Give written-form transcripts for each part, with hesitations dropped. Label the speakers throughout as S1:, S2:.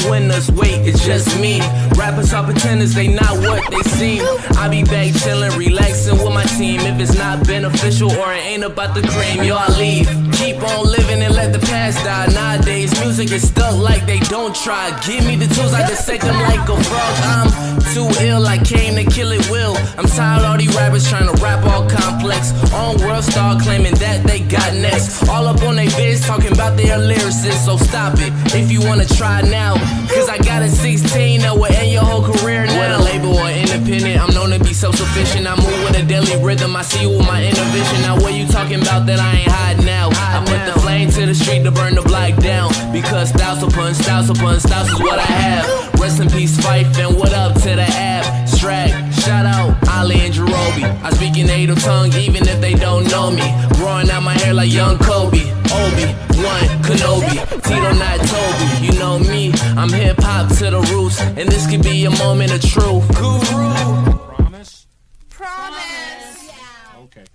S1: winners, wait, it's just me. Rappers are pretenders, they not what they seem. I be back chillin', relaxing with my team. If it's not beneficial or it ain't about the cream, yo, I leave. Keep on living and let the past die. Nowadays, music is stuck like they don't try. Give me the tools, I dissect them like a frog. I'm too ill, I came to kill it will. I'm tired of all these rappers trying to rap all complex. On world star claiming that they got next. All up on they vids talking about their lyricists. So stop it if you wanna try now. Cause I got a 16 that will end your whole career now. Whether label or independent, I'm known to be self-sufficient. I move with a daily rhythm, I see you with my inner vision. Now what you talking about that I ain't hiding now? I put the flame to the street to burn the block down. Because styles upon styles upon styles is what I have. Rest in peace, Fife, and what up to the abstract. Shout out Ali and Jerobi. I speak in native tongue even if they don't know me. Growing out my hair like young Kobe. Obi-Wan Kenobi, Tito not Toby. You know me, I'm hip-hop to the roots. And this could be a moment of truth. Guru.
S2: Promise?
S3: Promise.
S2: Yeah. Okay.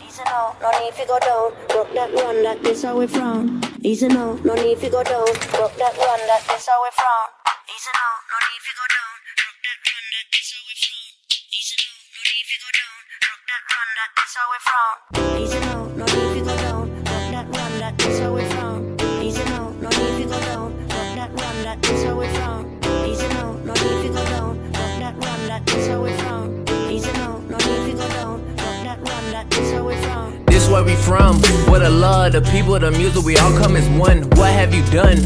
S4: Easy now, no need to go down. Rock that one, that is how we from. Easy now, no need to go down. Rock that one, that is how we from. Easy now, no need to go down. Rock that one, that is how we from. Easy now, no need to go down. Rock that one, that is how we from. Easy now, no need to go down. Rock that one, that is how we from. Easy now, no need to go down. Rock that one, that is how we from. Easy now, no need to go down. Rock that one, that is how we from. Easy now, no need to go down. Rock that one, that is how we from.
S1: This where we from, where the love, the people, the music, we all come as one. What have you done?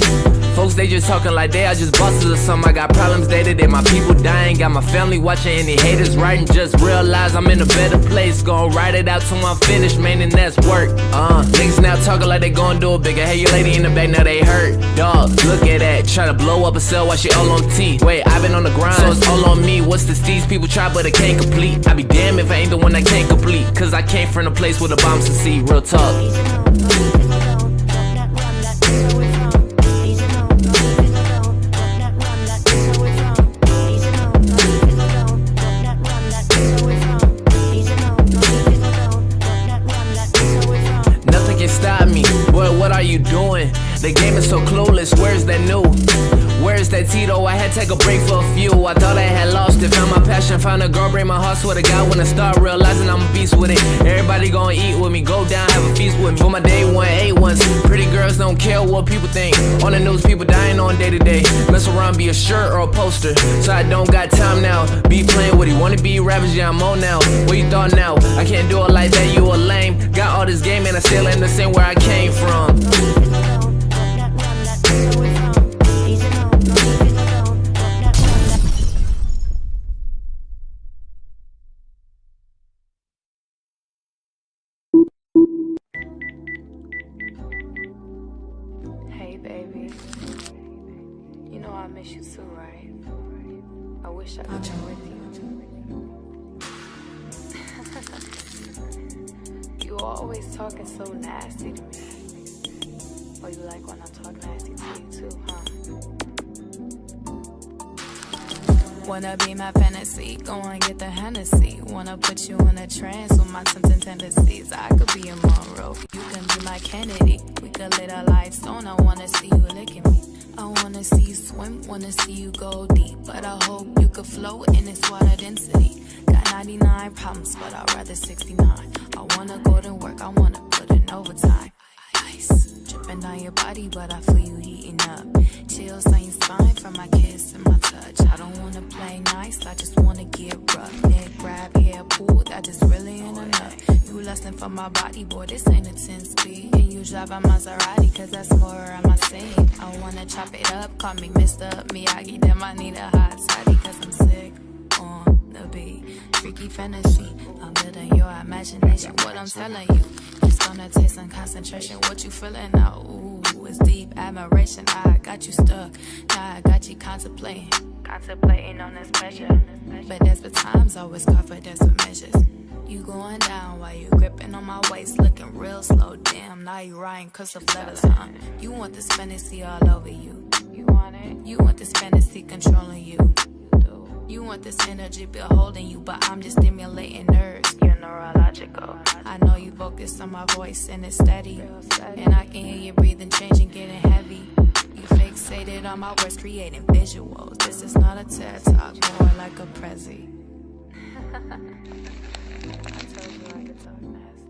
S1: Folks, they just talking like they are just bosses or something. I got problems day to day, my people dying. Got my family watching, any haters writing. Just realize I'm in a better place. Gonna write it out till I'm finished, man, and that's work. Niggas now talking like they gonna do it bigger. Hey, your lady in the back, now they hurt. Dog, look at that, try to blow up a cell while she all on T. Wait, I've been on the grind, so it's all on me. What's the steez? People try, but it can't complete. I be damned if I ain't the one that can't complete. Cause I came from a place where the bombs to see. Real talk. Nothing can stop me. Boy, what are you doing? The game is so clueless. Where's that new? Where's that Tito? I had to take a break for a few. I thought I had lost it. Found my passion, found a girl, break my heart. Swear to God, when I start realizing I'm a beast with it. Everybody gonna eat with me, go down, have a feast with me. For my day one, A1s. Pretty girls don't care what people think. On the news, people dying on day to day. Mess around, be a shirt or a poster. So I don't got time now. Be playing what he wanna be, rappers, yeah, I'm on now. What you thought now? I can't do it like that, you a lame. Got all this game and I still ain't the same where I came from.
S5: Baby, you know I miss you too, right? I wish I could be with you. You always talking so nasty to me. Or you like when I talk nasty to you too, huh? Wanna be my fantasy, go and get the Hennessy. Wanna put you in a trance with my tempting tendencies. I could be a Monroe, you can be my Kennedy. We could lit the lights on, I wanna see you licking me. I wanna see you swim, wanna see you go deep. But I hope you could float in this water density. Got 99 problems, but I'd rather 69. I wanna go to work, I wanna put in overtime. Ice, dripping on your body, but I feel you heating up. Chills on your spine from my kiss and my touch. I don't wanna play nice, I just wanna get rough. Neck grab, hair pull, that just really ain't enough. You lustin' for my body, boy, this ain't a 10-speed. And you drive a Maserati, cause that's more of my scene. I wanna chop it up, call me Mr. Miyagi. Then I need a hot toddy, cause I'm sick on the beat. Freaky fantasy, I'm building your imagination. What I'm telling you, it's gonna take some concentration. What you feeling now? Ooh, it's deep admiration. I got you stuck, now I got you contemplating on this pleasure. But desperate times always call for desperate measures. You going down while you gripping on my waist, looking real slow. Damn, now you writing cursive letters, huh? You want this fantasy all over you. You want it? You want this fantasy controlling you. You want this energy be holding you, but I'm just stimulating nerves. You feeling neurological. I know you focused on my voice and it's steady. And I can hear you breathing, changing, getting heavy. You fixated on my words, creating visuals. This is not a TED Talk, more like a Prezi. I told you I could talk nasty.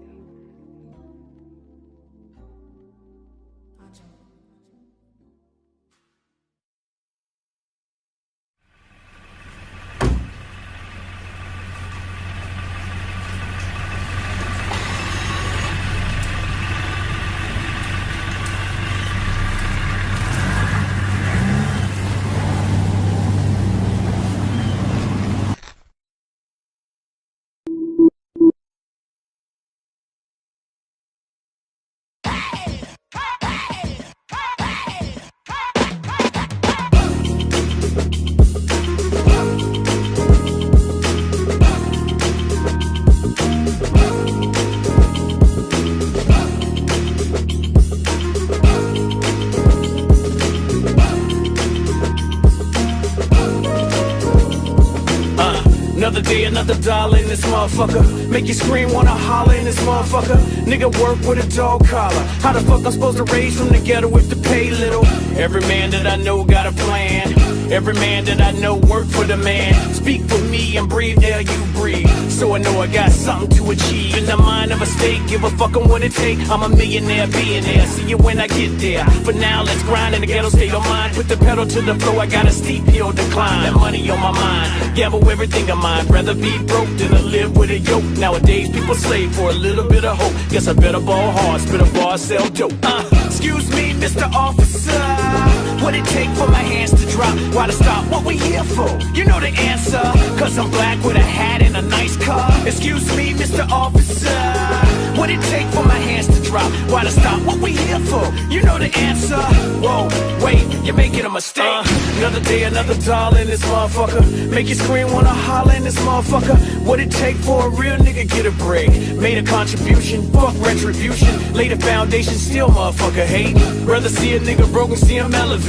S2: Another day, another dollar in this motherfucker. Make you scream, wanna holler in this motherfucker. Nigga work with a dog collar. How the fuck I'm supposed to raise from the ghetto if the pay little? Every man that I know got a plan. Every man that I know work for the man. Speak for me and breathe air you breathe. So I know I got something to achieve. In the mind of a state, give a fuck on what it take. I'm a millionaire, billionaire. See you when I get there. For now, let's grind in the ghetto state of mind. Put the pedal to the floor, I got a steep hill to climb. That money on my mind, gamble everything of mine. Rather be broke than to live with a yoke. Nowadays, people slave for a little bit of hope. Guess I better ball hard, spit a bar, sell dope. Excuse me, Mr. Officer. What it take for my hands to drop? Why to stop? What we here for? You know the answer. Cause I'm black with a hat and a nice car. Excuse me, Mr. Officer. What it take for my hands to drop? Why to stop? What we here for? You know the answer. Whoa, wait, you're making a mistake. Another day, another dollar in this motherfucker. Make you scream, wanna holler in this motherfucker. What it take for a real nigga get a break? Made a contribution, fuck retribution. Laid a foundation, still motherfucker hate. Rather see a nigga broken, see him elevate.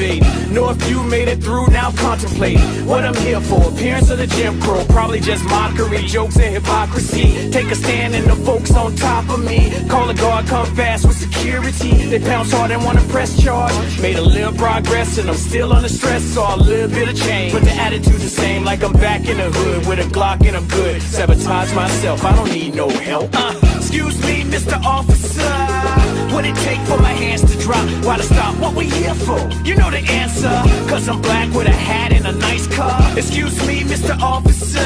S2: Know if you made it through, now contemplate what I'm here for. Appearance of the Jim Crow, probably just mockery, jokes and hypocrisy. Take a stand and the folks on top of me. Call a guard, come fast with security. They pounce hard and wanna press charge. Made a little progress and I'm still under stress. Saw a little bit of change, but the attitude's the same. Like I'm back in the hood with a Glock and I'm good. Sabotage myself, I don't need no help. Excuse me, Mr. Officer. What it take for my hands to drop? Why to stop? What we here for? You know the answer. Cause I'm black with a hat and a nice car. Excuse me, Mr. Officer.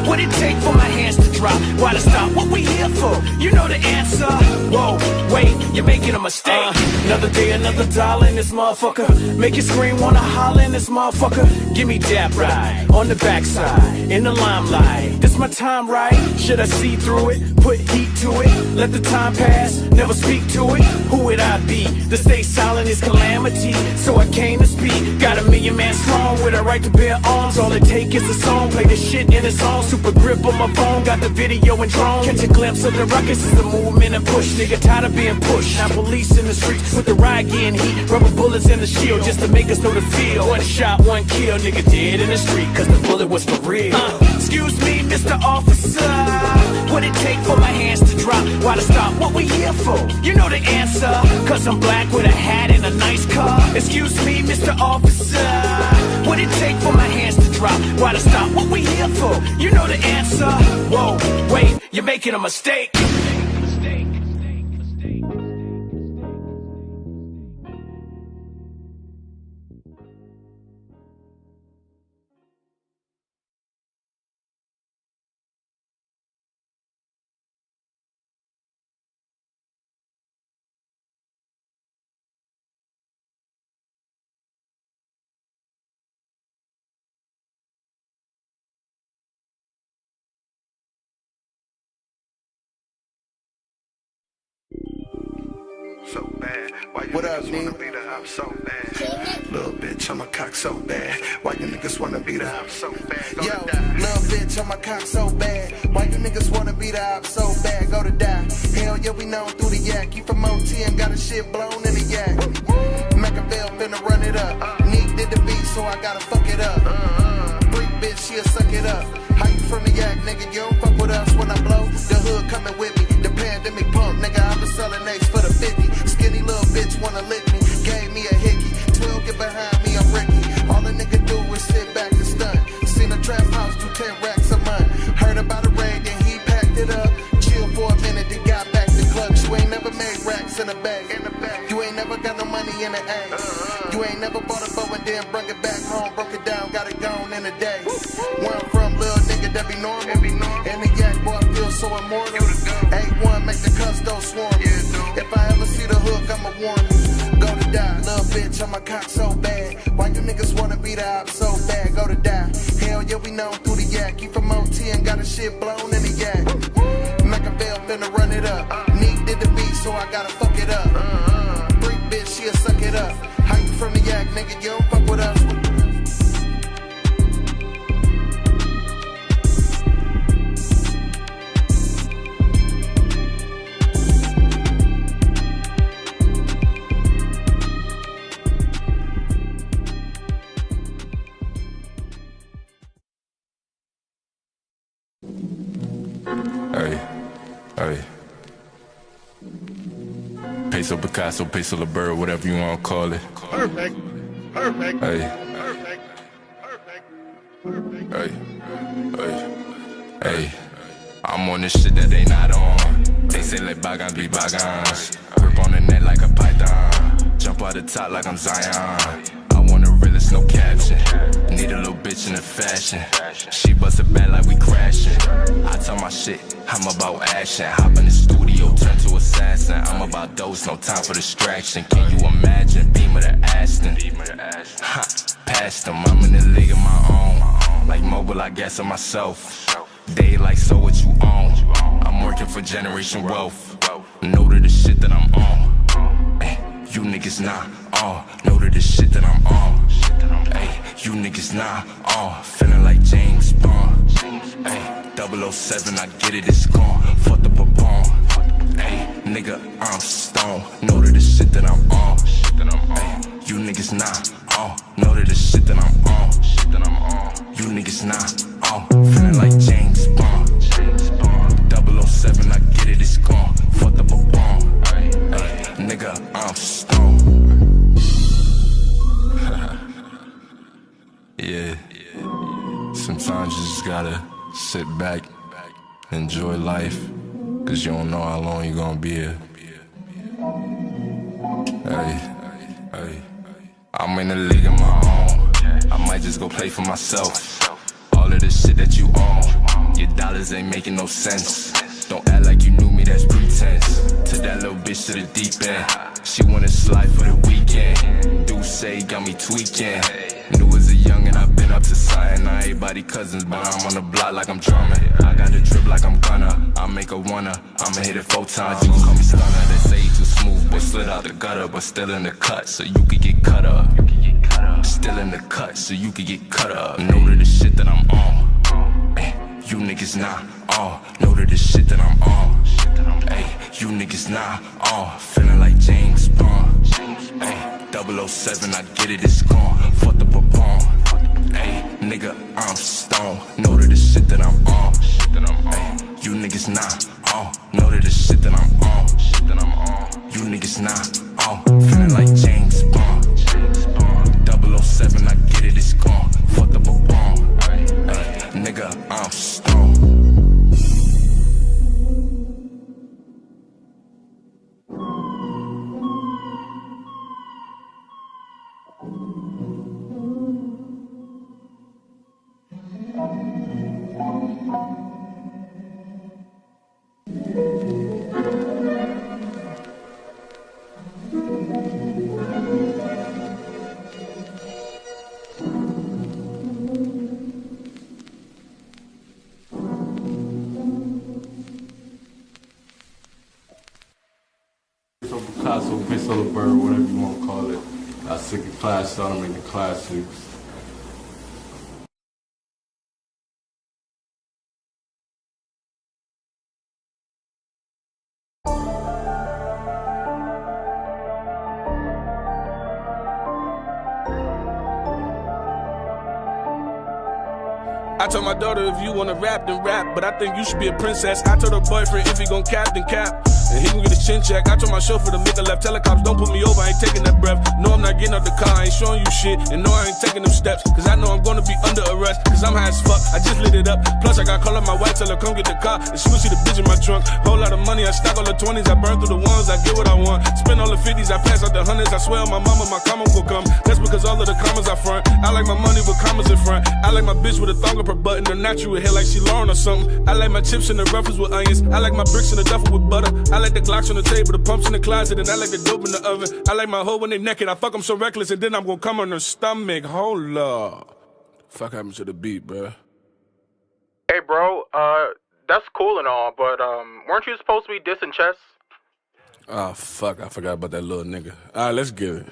S2: What it take for my hands to drop? Why to stop? What we here for? You know the answer. Whoa, wait, you're making a mistake. Another day, another dollar in this motherfucker. Make you scream, wanna holler in this motherfucker. Give me that right on the backside, in the limelight. This my time, right? Should I see through it? Put heat to it. Let the time pass, never speak to it. Who would I be? To stay silent is calamity. So I came to speak. Got a million man strong with a right to bear arms. All it take is a song. Play the shit in a song. Super grip on my phone. Got the video and drone. Catch a glimpse of the ruckus is the movement and push. Nigga tired of being pushed. Now police in the streets with the riot getting heat. Rubber bullets in the shield just to make us know the feel. One shot, one kill. Nigga dead in the street cause the bullet was for real. Excuse me, Mr. Officer. What it take for my hands to drop? Why to stop? What we here for? You know the answer. Cause I'm black with a hat and a nice car. Excuse me, Mr. Officer. What it take for my hands to drop? Why to stop? What we here for? You know the answer. Whoa, wait, you're making a mistake.
S6: So bad. Why you niggas wanna beat her up so bad? Little bitch on my cock so bad. Why you niggas wanna beat her up so bad? Go
S7: Yo, little bitch on my cock so bad. Why you niggas wanna beat her up so bad? Go to die. Hell yeah, we known through the yak. You from OT and got a shit blown in the yak. Machiavelli finna run it up. Nick did the beat, so I gotta fuck it up. Freak bitch, she'll suck it up. How you from the yak, nigga, you don't fuck with us when I blow. The hood coming with me, the pandemic pump, nigga, I was selling eggs for the 50. Skinny little bitch wanna lick me, gave me a hickey. 12 get behind me, I'm Ricky. All a nigga do is sit back and stunt. Seen a trap house do 10 racks a month. Heard about a raid, then he packed it up. Chill for a minute, then got back to clutch. You ain't never made racks in a bag. You ain't never got no money in the ass. You ain't never bought a bow and then brought it back home. Broke it down, got it gone in a day. Where I'm from, little nigga, that be normal. And the yak boy feel so immortal. 8-1 make the custo swarm. If I ever see the hook, I'ma warn you. Go to die, little bitch, I'm a cock so bad. Why you niggas wanna be the op so bad? Go to die. Hell yeah, we know through the yak. You from OT and got a shit blown in the yak. Machiavelli finna run it up. Neat did the beat, so I gotta fuck it up. Freak bitch, she'll suck it up. How you from the yak, nigga? You don't fuck with us.
S8: Hey. Peso Picasso, Peso LaBerre, whatever you want to call it.
S6: Perfect.
S8: Hey. Hey. I'm on this shit that they not on. They say let bygones be bygones. Grip on the net like a python. Jump out the top like I'm Zion. I want a realist, no caption. Need a little bitch in the fashion. She bust it back like we crashing. I tell my shit, I'm about action. Hop in the studio, turn to assassin. I'm about dose, no time for distraction. Can you imagine? Beamer to Aston. Ha, past them, I'm in the league of my own. Like mobile, I guess of myself. They like, so what you own? I'm working for generation wealth. Know to the shit that I'm on. You niggas not on. Know to the shit that I'm on. Ay, you niggas not on. Feeling like James Bond. Ay, 007, I get it, it's gone. Fuck the Papone. Ay, nigga, I'm stone. Know to the shit that I'm on. Ay, you niggas not on. Know to the shit that I'm on. You niggas not on. Feeling like James Bond. 007, I get it, it's gone. Fuck the Papone. Ay, nigga, I'm stone. Yeah. Sometimes you just gotta sit back, enjoy life, cause you don't know how long you gonna be here. Hey, I'm in the league of my own. I might just go play for myself. All of this shit that you own, your dollars ain't making no sense. Don't act like you knew me, that's pretense. Took that little bitch to the deep end. She wanna slide for the weekend. Do say got me tweaking. New as a young and I've been up to something. Not everybody cousins, but I'm on the block like I'm drumming. I got the drip like I'm gonna. I make a wanna. I'ma hit it 4 times. You can call me stunner. They say you too smooth, but slid out the gutter, but still in the cut, so you could get cut up. Still in the cut, so you could get cut up. Know to the shit that I'm on. You niggas not on. Know to the shit that I'm on. Ay, you niggas not on. Feeling like James Bond. Ay, 007, I get it, it's gone. Fuck the Papone. Ay, nigga, I'm stone. Know to the shit that I'm on. Ay, you niggas not on. Know to the shit that I'm on. You niggas not on. Feeling like James Bond. 007, I get it, it's gone. Fuck the Papone. Ay, nigga, I'm stone. Picasso, Peso LaBerre, whatever you want to call it. I took a class, started making classics.
S9: I told my daughter if you wanna rap, then rap. But I think you should be a princess. I told her boyfriend if he gon' cap, then cap. And he gon' get his chin check. I told my chauffeur to make a left. Tell the cops don't put me over, I ain't taking that breath. No, I'm not getting out the car, I ain't showing you shit. And no, I ain't taking them steps. Cause I know I'm gonna be under arrest. Cause I'm high as fuck, I just lit it up. Plus I got call up my wife, tell her come get the car. And she gon' see the bitch in my trunk. Whole lot of money, I stack all the 20s. I burn through the ones, I get what I want. Spend all the 50s, I pass out the hundreds. I swear on my mama, my karma will come. That's because all of the commas I front. I like my money with commas in front. I like my bitch with a thong up her butt and her natural hair like she Lauren or something. I like my chips in the ruffles with onions. I like my bricks in the duffel with butter. I like the Glocks on the table, the pumps in the closet, and I like the dope in the oven. I like my hoe when they naked. I fuck them so reckless, and then I'm gonna come on her stomach. Hold up. Fuck happened to the beat, bro?
S10: Hey, bro, that's cool and all, but weren't you supposed to be dissing Chess?
S9: Oh, fuck, I forgot about that little nigga. Alright, let's get it.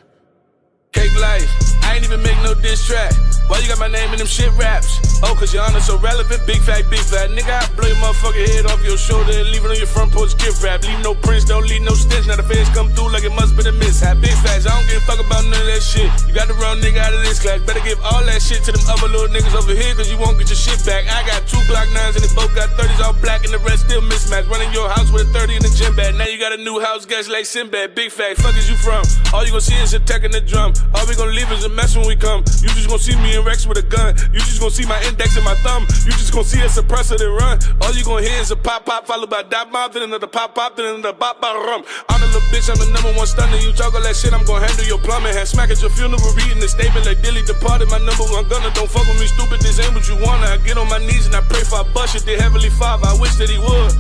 S9: Cake life, I ain't even make no diss track. Why you got my name in them shit raps? Oh, cause your honor so relevant, big fat. Nigga, I blow your motherfucking head off your shoulder and leave it on your front porch gift wrap. Leave no prints, don't leave no stench. Now the feds come through like it must been a mishap. Big facts, I don't give a fuck about none of that shit. You got the wrong nigga out of this class. Better give all that shit to them other little niggas over here, cause you won't get your shit back. I got 2 Glock 9s and they both got 30s all black and the rest still mismatched. Running your house with a 30 in the gym bag. Now you got a new house guest like Sinbad. Big fact, fuck is you from? All you gon' see is a tech in the drum. All we gon' leave is a mess when we come. You just gon' see me in Rex with a gun. You just gon' see my index and my thumb. You just gon' see a suppressor then run. All you gon' hear is a pop pop followed by dot pop, then another pop pop, then another bop bop rum. I'm the little bitch, I'm the #1 stunner. You talk all that shit, I'm gon' handle your plumbing. Hand smack at your funeral, reading the statement like Dilly departed. My #1 gunner, don't fuck with me, stupid. This ain't what you wanna. I get on my knees and I pray for a bust it. Dear Heavenly Father, I wish that he would.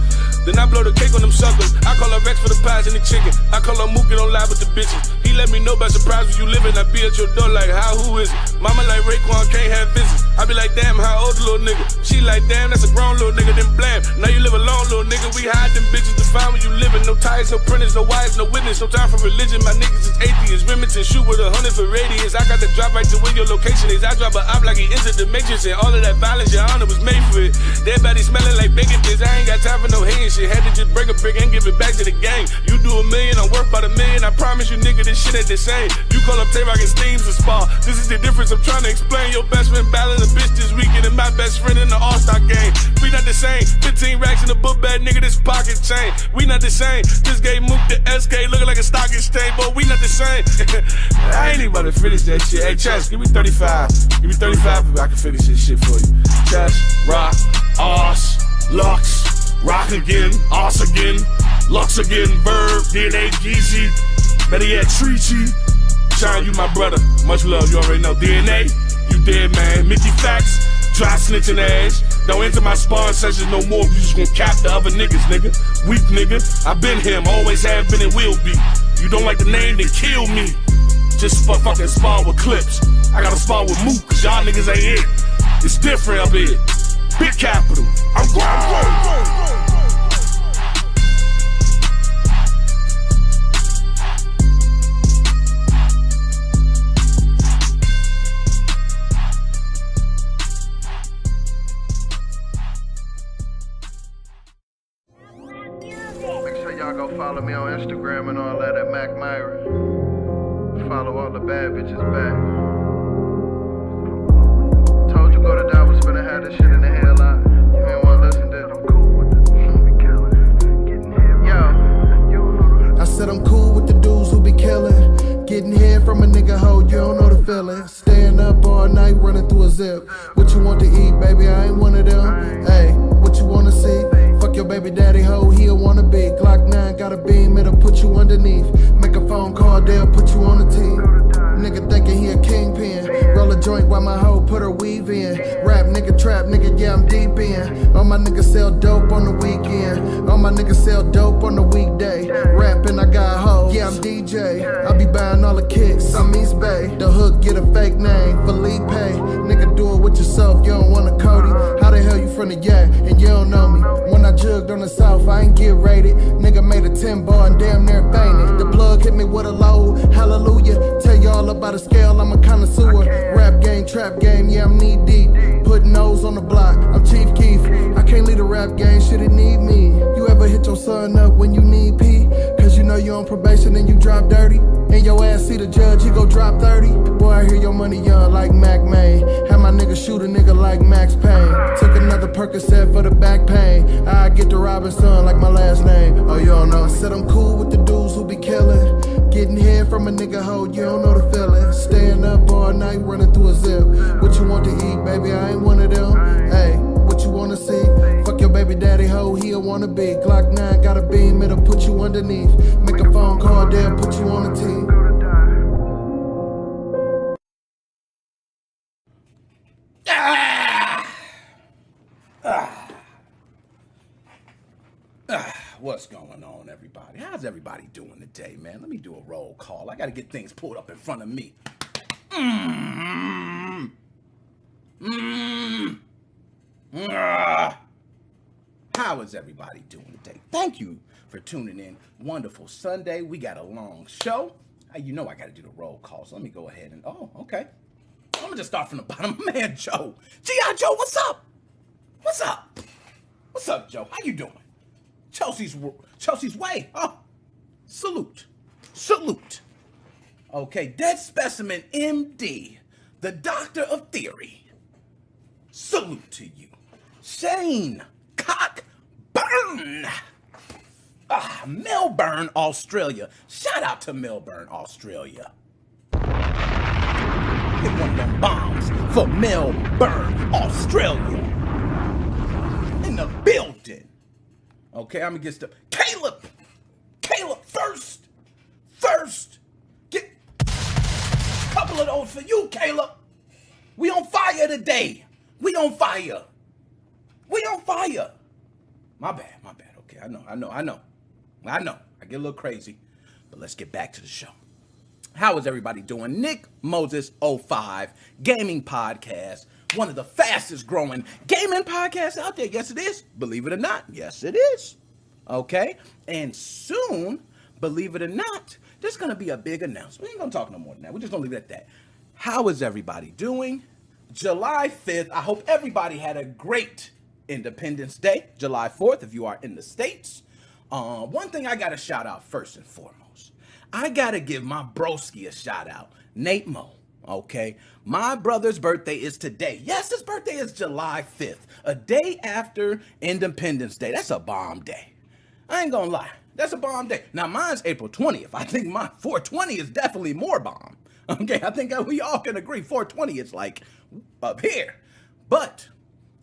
S9: Then I blow the cake on them suckers. I call her Rex for the pies and the chicken. I call her Mookie, don't lie with the bitches. He let me know by surprise where you living. I be at your door like, how, who is it? Mama like Raekwon, can't have visits. I be like, damn, how old the little nigga? She like, damn, that's a grown little nigga, then blam. Now you live alone, little nigga. We hide them bitches to find where you living. No ties, no printers, no wires, no witness. No time for religion. My niggas is atheists. Remington shoot with 100 for radius. I got the drop right to where your location is. I drop a op like he entered the matrix. And all of that violence, your honor was made for it. Dead body smelling like bacon bits. I ain't got time for no hating shit. Had to just break a brick and give it back to the gang. You do $1 million, I'm worth about $1 million. I promise you, nigga, this shit ain't the same. You call up Tay-Rock and Steams and Spa. This is the difference I'm trying to explain. Your best friend battling a bitch this weekend and my best friend in the All-Star game. We not the same. 15 racks in the book bag, nigga, this pocket chain. We not the same. This gave Mook the SK looking like a stock exchange, but we not the same. I ain't even about to finish that shit. Hey, Chess, give me 35. Give me 35 if I can finish this shit for you. Chess, Rock, Oz, Lux, Rock again, Oz again, Lux again, Verb, DNA, Geezy, better yet, Treachy. Shine, you my brother. Much love, you already know. DNA, you dead, man. Mickey Facts, dry snitching ass. Don't enter my spawn sessions no more. You just gon' cap the other niggas, nigga. Weak nigga. I been him, always have been and will be. You don't like the name, then kill me. Just fucking spar with clips. I gotta spar with Mook, cause y'all niggas ain't it. It's different up here. Big capital. I'm grown.
S7: Y'all go follow me on Instagram and all that at Mac Myra. Follow all the bad bitches back. Told you go to die, was finna have this shit in the headline. You ain't wanna listen to it. I'm cool with the dudes who be killing. Getting here. Yo. I said I'm cool with the dudes who be killing. Getting here from a nigga hoe, you don't know the feeling. Staying up all night, running through a zip. What you want to eat, baby? I ain't one of them. Hey, what you wanna see? Fuck your baby daddy hoe, he'll wanna be. Glock 9 got a beam, it'll put you underneath. Make a phone call, they'll put you on the team. Nigga thinking he a kingpin. Roll a joint while my hoe put her weave in. Rap nigga, trap nigga, yeah I'm deep in. All my niggas sell dope on the weekend. All my niggas sell dope on the weekday. Rapping, I got hoe, yeah I'm DJ. I be buying all the kicks, I'm East Bay. The hook get a fake name, Felipe. Nigga do it with yourself, you don't want a Cody. How the hell you from the Yak and you don't know me? When I jugged on the south, I ain't get rated. Nigga made a 10 bar and damn near fainted. The plug hit me with a load, hallelujah. Tell y'all about a scale, I'm a connoisseur. Rap game, trap game, yeah I'm knee deep. Putting nose on the block, I'm Chief Keef. I can't lead a rap game, shit it need me. You ever hit your son up when you need pee? Cause you know you you on probation and you drop dirty. And your ass see the judge, he go drop 30. Boy, I hear your money young like Mac Main. Had my nigga shoot a nigga like Max Payne. Took another Percocet for the back pain. I get the Robinson like my last name. Oh, you don't know. Said I'm cool with the dudes who be killing. Getting head from a nigga hoe, you don't know the feeling. Staying up all night, running through a zip. What you want to eat, baby? I ain't one of them. Hey, what you wanna see? Fuck your baby daddy hoe, he'll wanna be. Glock 9 got a beam, it'll put you underneath. Make a phone call, they'll put you on the team.
S11: What's going on, everybody? How's everybody doing today, man? Let me do a roll call. I got to get things pulled up in front of me. How is everybody doing today? Thank you for tuning in. Wonderful Sunday. We got a long show. You know I got to do the roll call, so let me go ahead and... Oh, okay. I'm going to just start from the bottom. Man, Joe. G.I. Joe, what's up? What's up? What's up, Joe? How you doing? Chelsea's way. Oh, salute. Okay, Dead Specimen MD, the doctor of theory. Salute to you. Shane Cockburn. Melbourne, Australia. Shout out to Melbourne, Australia. Hit one of them bombs for Melbourne, Australia. In the building. Okay, I'm gonna get stuff. Caleb, first. Get a couple of those for you, Caleb. We on fire today. We on fire. My bad. Okay, I know. I get a little crazy, but let's get back to the show. How is everybody doing? Nickmoses05 Gaming Podcast. One of the fastest growing gaming podcasts out there. Yes, it is. Believe it or not. Yes, it is. Okay. And soon, believe it or not, there's going to be a big announcement. We ain't going to talk no more than that. We're just going to leave it at that. How is everybody doing? July 5th. I hope everybody had a great Independence Day. July 4th, if you are in the States. One thing I got to shout out first and foremost. I got to give my broski a shout out. Nate Mo. Okay, my brother's birthday is today. Yes, his birthday is July 5th, a day after Independence Day. That's a bomb day. I ain't gonna lie. That's a bomb day. Now, mine's April 20th. I think my 420 is definitely more bomb. Okay, I think we all can agree 420 is like up here. But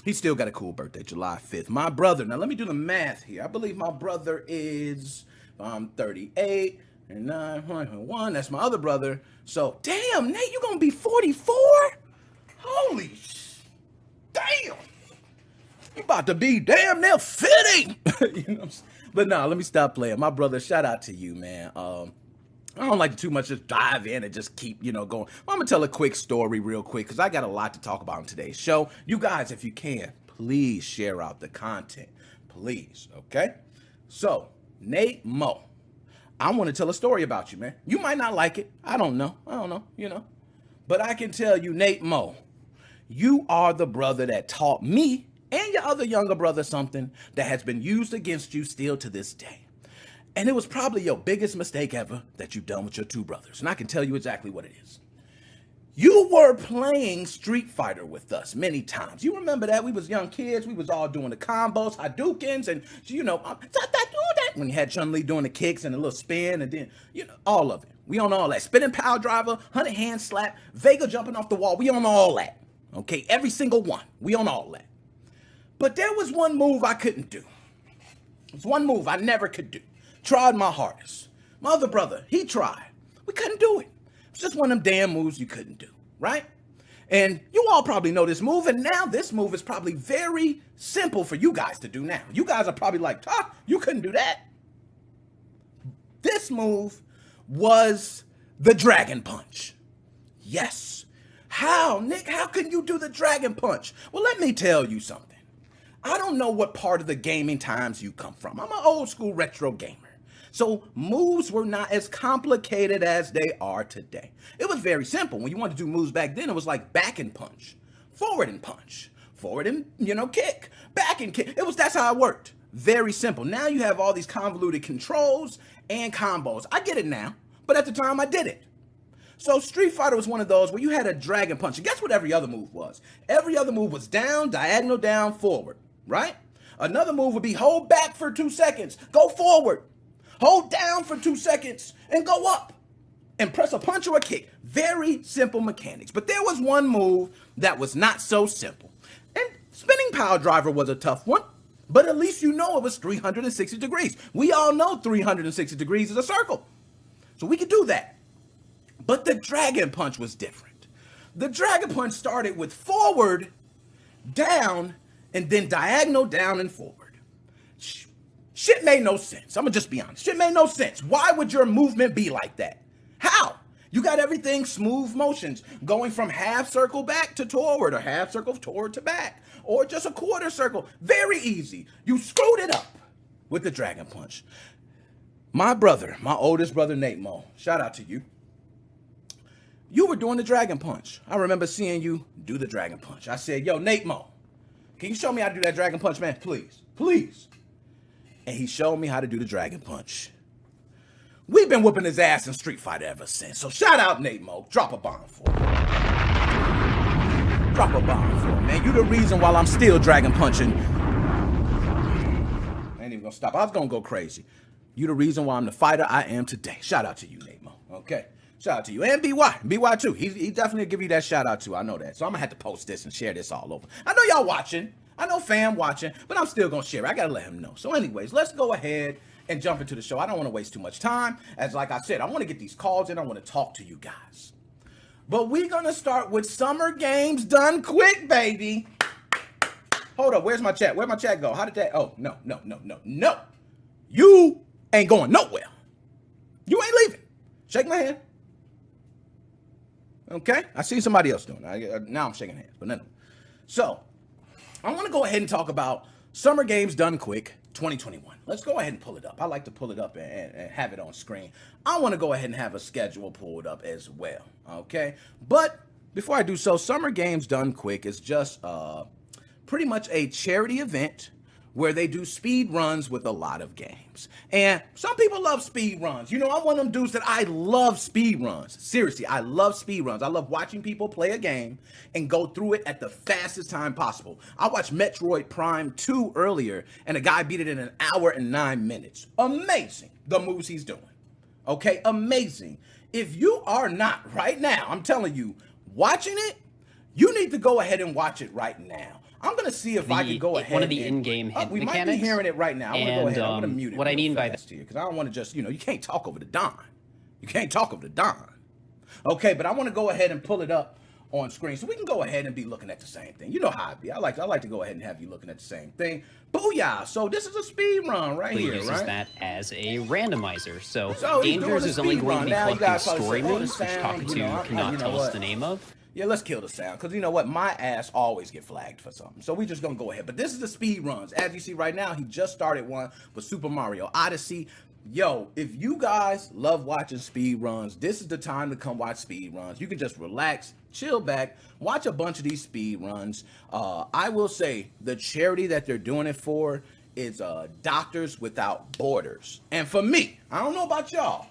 S11: he still got a cool birthday, July 5th. My brother, now let me do the math here. I believe my brother is 38. And 9.1, that's my other brother. So, damn, Nate, you gonna be 44? Holy damn. You about to be damn near 50. You know, but nah, let me stop playing. My brother, shout out to you, man. I don't like to too much just dive in and just keep, going. I'm gonna tell a quick story real quick because I got a lot to talk about in today's show. You guys, if you can, please share out the content. Please, okay? So, Nate Mo. I want to tell a story about you, man. You might not like it. I don't know, But I can tell you, Nate Mo, you are the brother that taught me and your other younger brother something that has been used against you still to this day. And it was probably your biggest mistake ever that you've done with your two brothers. And I can tell you exactly what it is. You were playing Street Fighter with us many times. You remember that? We was young kids. We was all doing the combos, Hadoukens, and, when you had Chun-Li doing the kicks and the little spin, and then, all of it. We on all that. Spinning power driver, 100 hand slap, Vega jumping off the wall. We on all that. Okay, every single one. We on all that. But there was one move I couldn't do. There's one move I never could do. Tried my hardest. My other brother, he tried. We couldn't do it. It's just one of them damn moves you couldn't do, right? And you all probably know this move, and now this move is probably very simple for you guys to do now. You guys are probably like, you couldn't do that. This move was the Dragon Punch. Yes. How, Nick? How can you do the Dragon Punch? Well, let me tell you something. I don't know what part of the gaming times you come from. I'm an old school retro gamer. So moves were not as complicated as they are today. It was very simple. When you wanted to do moves back then, it was like back and punch, forward and kick, back and kick. That's how it worked. very simple. Now you have all these convoluted controls and combos. I get it now, but at the time I didn't. So Street Fighter was one of those where you had a dragon punch. And guess what every other move was? Every other move was down, diagonal, down, forward, right? Another move would be hold back for 2 seconds, go forward. Hold down for 2 seconds and go up. And press a punch or a kick. Very simple mechanics. But there was one move that was not so simple. And spinning power driver was a tough one. But at least you know it was 360 degrees. We all know 360 degrees is a circle. So we could do that. But the Dragon Punch was different. The Dragon Punch started with forward, down, and then diagonal, down, and forward. Shit made no sense. I'm going to just be honest. Shit made no sense. Why would your movement be like that? How? You got everything smooth motions, going from half circle back to toward, or half circle toward to back, or just a quarter circle. Very easy. You screwed it up with the Dragon Punch. My brother, my oldest brother, Nate Mo, shout out to you. You were doing the Dragon Punch. I remember seeing you do the Dragon Punch. I said, yo, Nate Mo, can you show me how to do that Dragon Punch, man? Please, please. And he showed me how to do the Dragon Punch. We've been whooping his ass in Street Fighter ever since. So shout out Nate Mo. Drop a bomb for him. Drop a bomb for him, man. You the reason why I'm still Dragon Punching. I ain't even gonna stop. I was gonna go crazy. You the reason why I'm the fighter I am today. Shout out to you, Nate Mo. Okay. Shout out to you. And BY. BY too. He definitely give you that shout out too. I know that. So I'm gonna have to post this and share this all over. I know y'all watching. I know fam watching, but I'm still gonna share it. I gotta let him know. So anyways, let's go ahead and jump into the show. I don't want to waste too much time. As like I said, I want to get these calls in. I want to talk to you guys. But we're going to start with Summer Games Done Quick, baby. Hold up. Where's my chat? Where'd my chat go? How did that? Oh, no. You ain't going nowhere. You ain't leaving. Shake my hand. Okay? I see somebody else doing it. Now I'm shaking hands. But no. So, I want to go ahead and talk about Summer Games Done Quick 2021. Let's go ahead and pull it up. I like to pull it up and have it on screen. I want to go ahead and have a schedule pulled up as well. Okay? But before I do so, Summer Games Done Quick is just pretty much a charity event where they do speed runs with a lot of games. And some people love speed runs. You know, I'm one of them dudes that I love speed runs. Seriously, I love speed runs. I love watching people play a game and go through it at the fastest time possible. I watched Metroid Prime 2 earlier, and a guy beat it in 1 hour and 9 minutes. Amazing, the moves he's doing. Okay, amazing. If you are not right now, I'm telling you, watching it, you need to go ahead and watch it right now. I'm going to see if I can go ahead.
S12: One of the in-game hint
S11: we
S12: mechanics.
S11: might be hearing it right now. I'm going to go ahead. I'm going to mute it.
S12: What I mean by that
S11: here, because I don't want to just, you can't talk over the Don. You can't talk over the Don. Okay, but I want to go ahead and pull it up on screen so we can go ahead and be looking at the same thing. You know how I be. I like to go ahead and have you looking at the same thing. Booyah! So this is a speed run right here,
S12: uses
S11: right?
S12: that as a randomizer. So
S11: he's doing
S12: Dangers
S11: a
S12: is only
S11: speed
S12: going
S11: run.
S12: to be
S11: Now you
S12: collecting
S11: guys probably
S12: story
S11: say, oh, the
S12: moves, which
S11: sound,
S12: Talking to cannot tell us the name of.
S11: Yeah, let's kill the sound, because you know what? My ass always get flagged for something. So we just going to go ahead. But this is the speed runs. As you see right now, he just started one with Super Mario Odyssey. Yo, if you guys love watching speed runs, this is the time to come watch speed runs. You can just relax, chill back, watch a bunch of these speed runs. I will say the charity that they're doing it for is Doctors Without Borders. And for me, I don't know about y'all,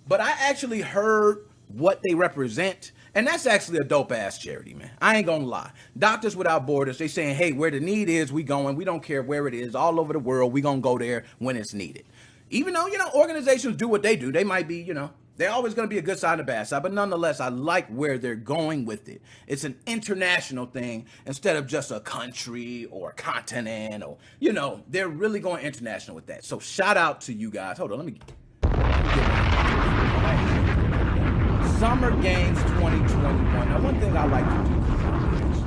S11: but I actually heard what they represent. And that's actually a dope-ass charity, man. I ain't gonna lie. Doctors Without Borders, they saying, hey, where the need is, we going. We don't care where it is. All over the world, we gonna go there when it's needed. Even though, organizations do what they do. They might be, they're always gonna be a good side and a bad side. But nonetheless, I like where they're going with it. It's an international thing instead of just a country or a continent or, they're really going international with that. So shout out to you guys. Hold on, let me get Summer Games 2021. Now, one thing I like to do is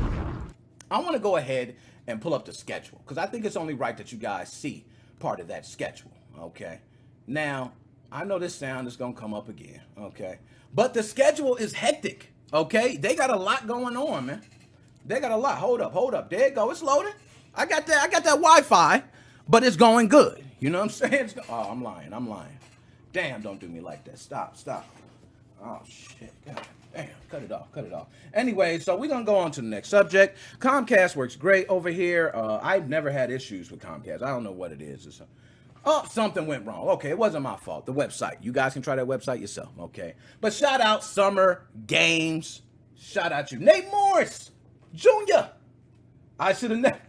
S11: I want to go ahead and pull up the schedule because I think it's only right that you guys see part of that schedule, okay? Now, I know this sound is going to come up again, okay? But the schedule is hectic, okay? They got a lot going on, man. They got a lot. Hold up. There it go. It's loading. I got that Wi-Fi, but it's going good. You know what I'm saying? I'm lying. Damn, don't do me like that. Stop. Oh, shit. God Damn, cut it off. Anyway, so we're going to go on to the next subject. Comcast works great over here. I've never had issues with Comcast. I don't know what it is. Something went wrong. Okay, it wasn't my fault. The website. You guys can try that website yourself, okay? But shout out Summer Games. Shout out you. Nate Morris Jr. I should have never.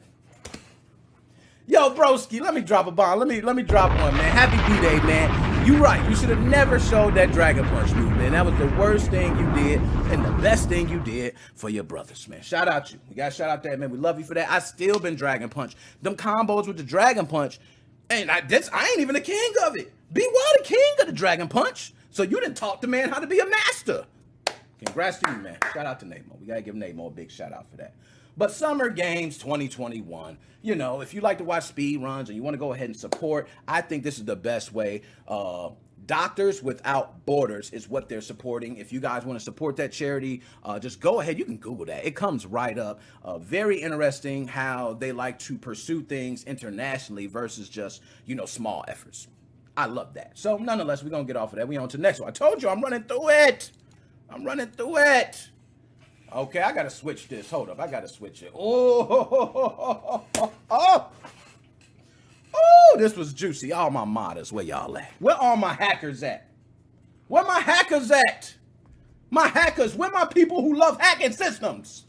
S11: Yo, broski, let me drop a bomb. Let me drop one, man. Happy B-Day, man. You right. You should have never showed that Dragon Punch move, man. That was the worst thing you did and the best thing you did for your brothers, man. Shout out you. We got to shout out that, man. We love you for that. I still been Dragon Punch. Them combos with the Dragon Punch, and I ain't even the king of it. B.Y. the king of the Dragon Punch. So you didn't talk to man how to be a master. Congrats to you, man. Shout out to Nemo. We got to give Nemo a big shout out for that. But Summer Games 2021, you know, if you like to watch speed runs and you want to go ahead and support, I think this is the best way. Doctors Without Borders is what they're supporting. If you guys want to support that charity, just go ahead. You can Google that. It comes right up. Very interesting how they like to pursue things internationally versus just, you know, small efforts. I love that. So nonetheless, we're going to get off of that. We on to the next one. I told you I'm running through it. Okay, I gotta switch this. Hold up, I gotta switch it. Oh, this was juicy. All my modders, where y'all at? Where all my hackers at? Where my hackers at? My hackers, where my people who love hacking systems?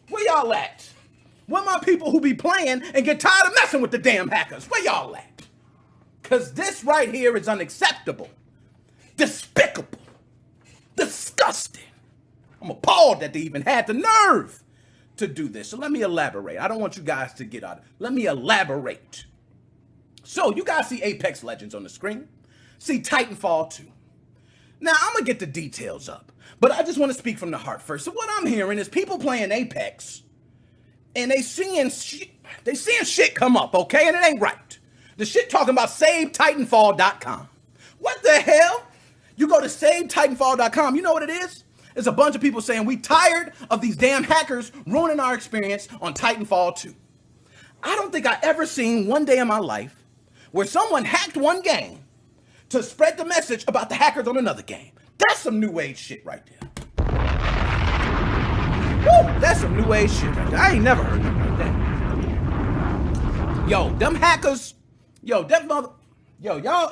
S11: Where y'all at? Where my people who be playing and get tired of messing with the damn hackers? Where y'all at? Because this right here is unacceptable. Despicable. Disgusting. I'm appalled that they even had the nerve to do this. So let me elaborate. I don't want you guys to get out. Let me elaborate. So you guys see Apex Legends on the screen. See Titanfall 2. Now I'm going to get the details up. But I just want to speak from the heart first. So what I'm hearing is people playing Apex. And they seeing shit come up, okay? And it ain't right. The shit talking about SaveTitanfall.com. What the hell? You go to SaveTitanfall.com. You know what it is? It's a bunch of people saying we tired of these damn hackers ruining our experience on Titanfall 2. I don't think I ever seen one day in my life where someone hacked one game to spread the message about the hackers on another game. That's some new age shit right there. Woo, that's some new age shit right there. I ain't never heard nothing like that. Yo, them hackers, y'all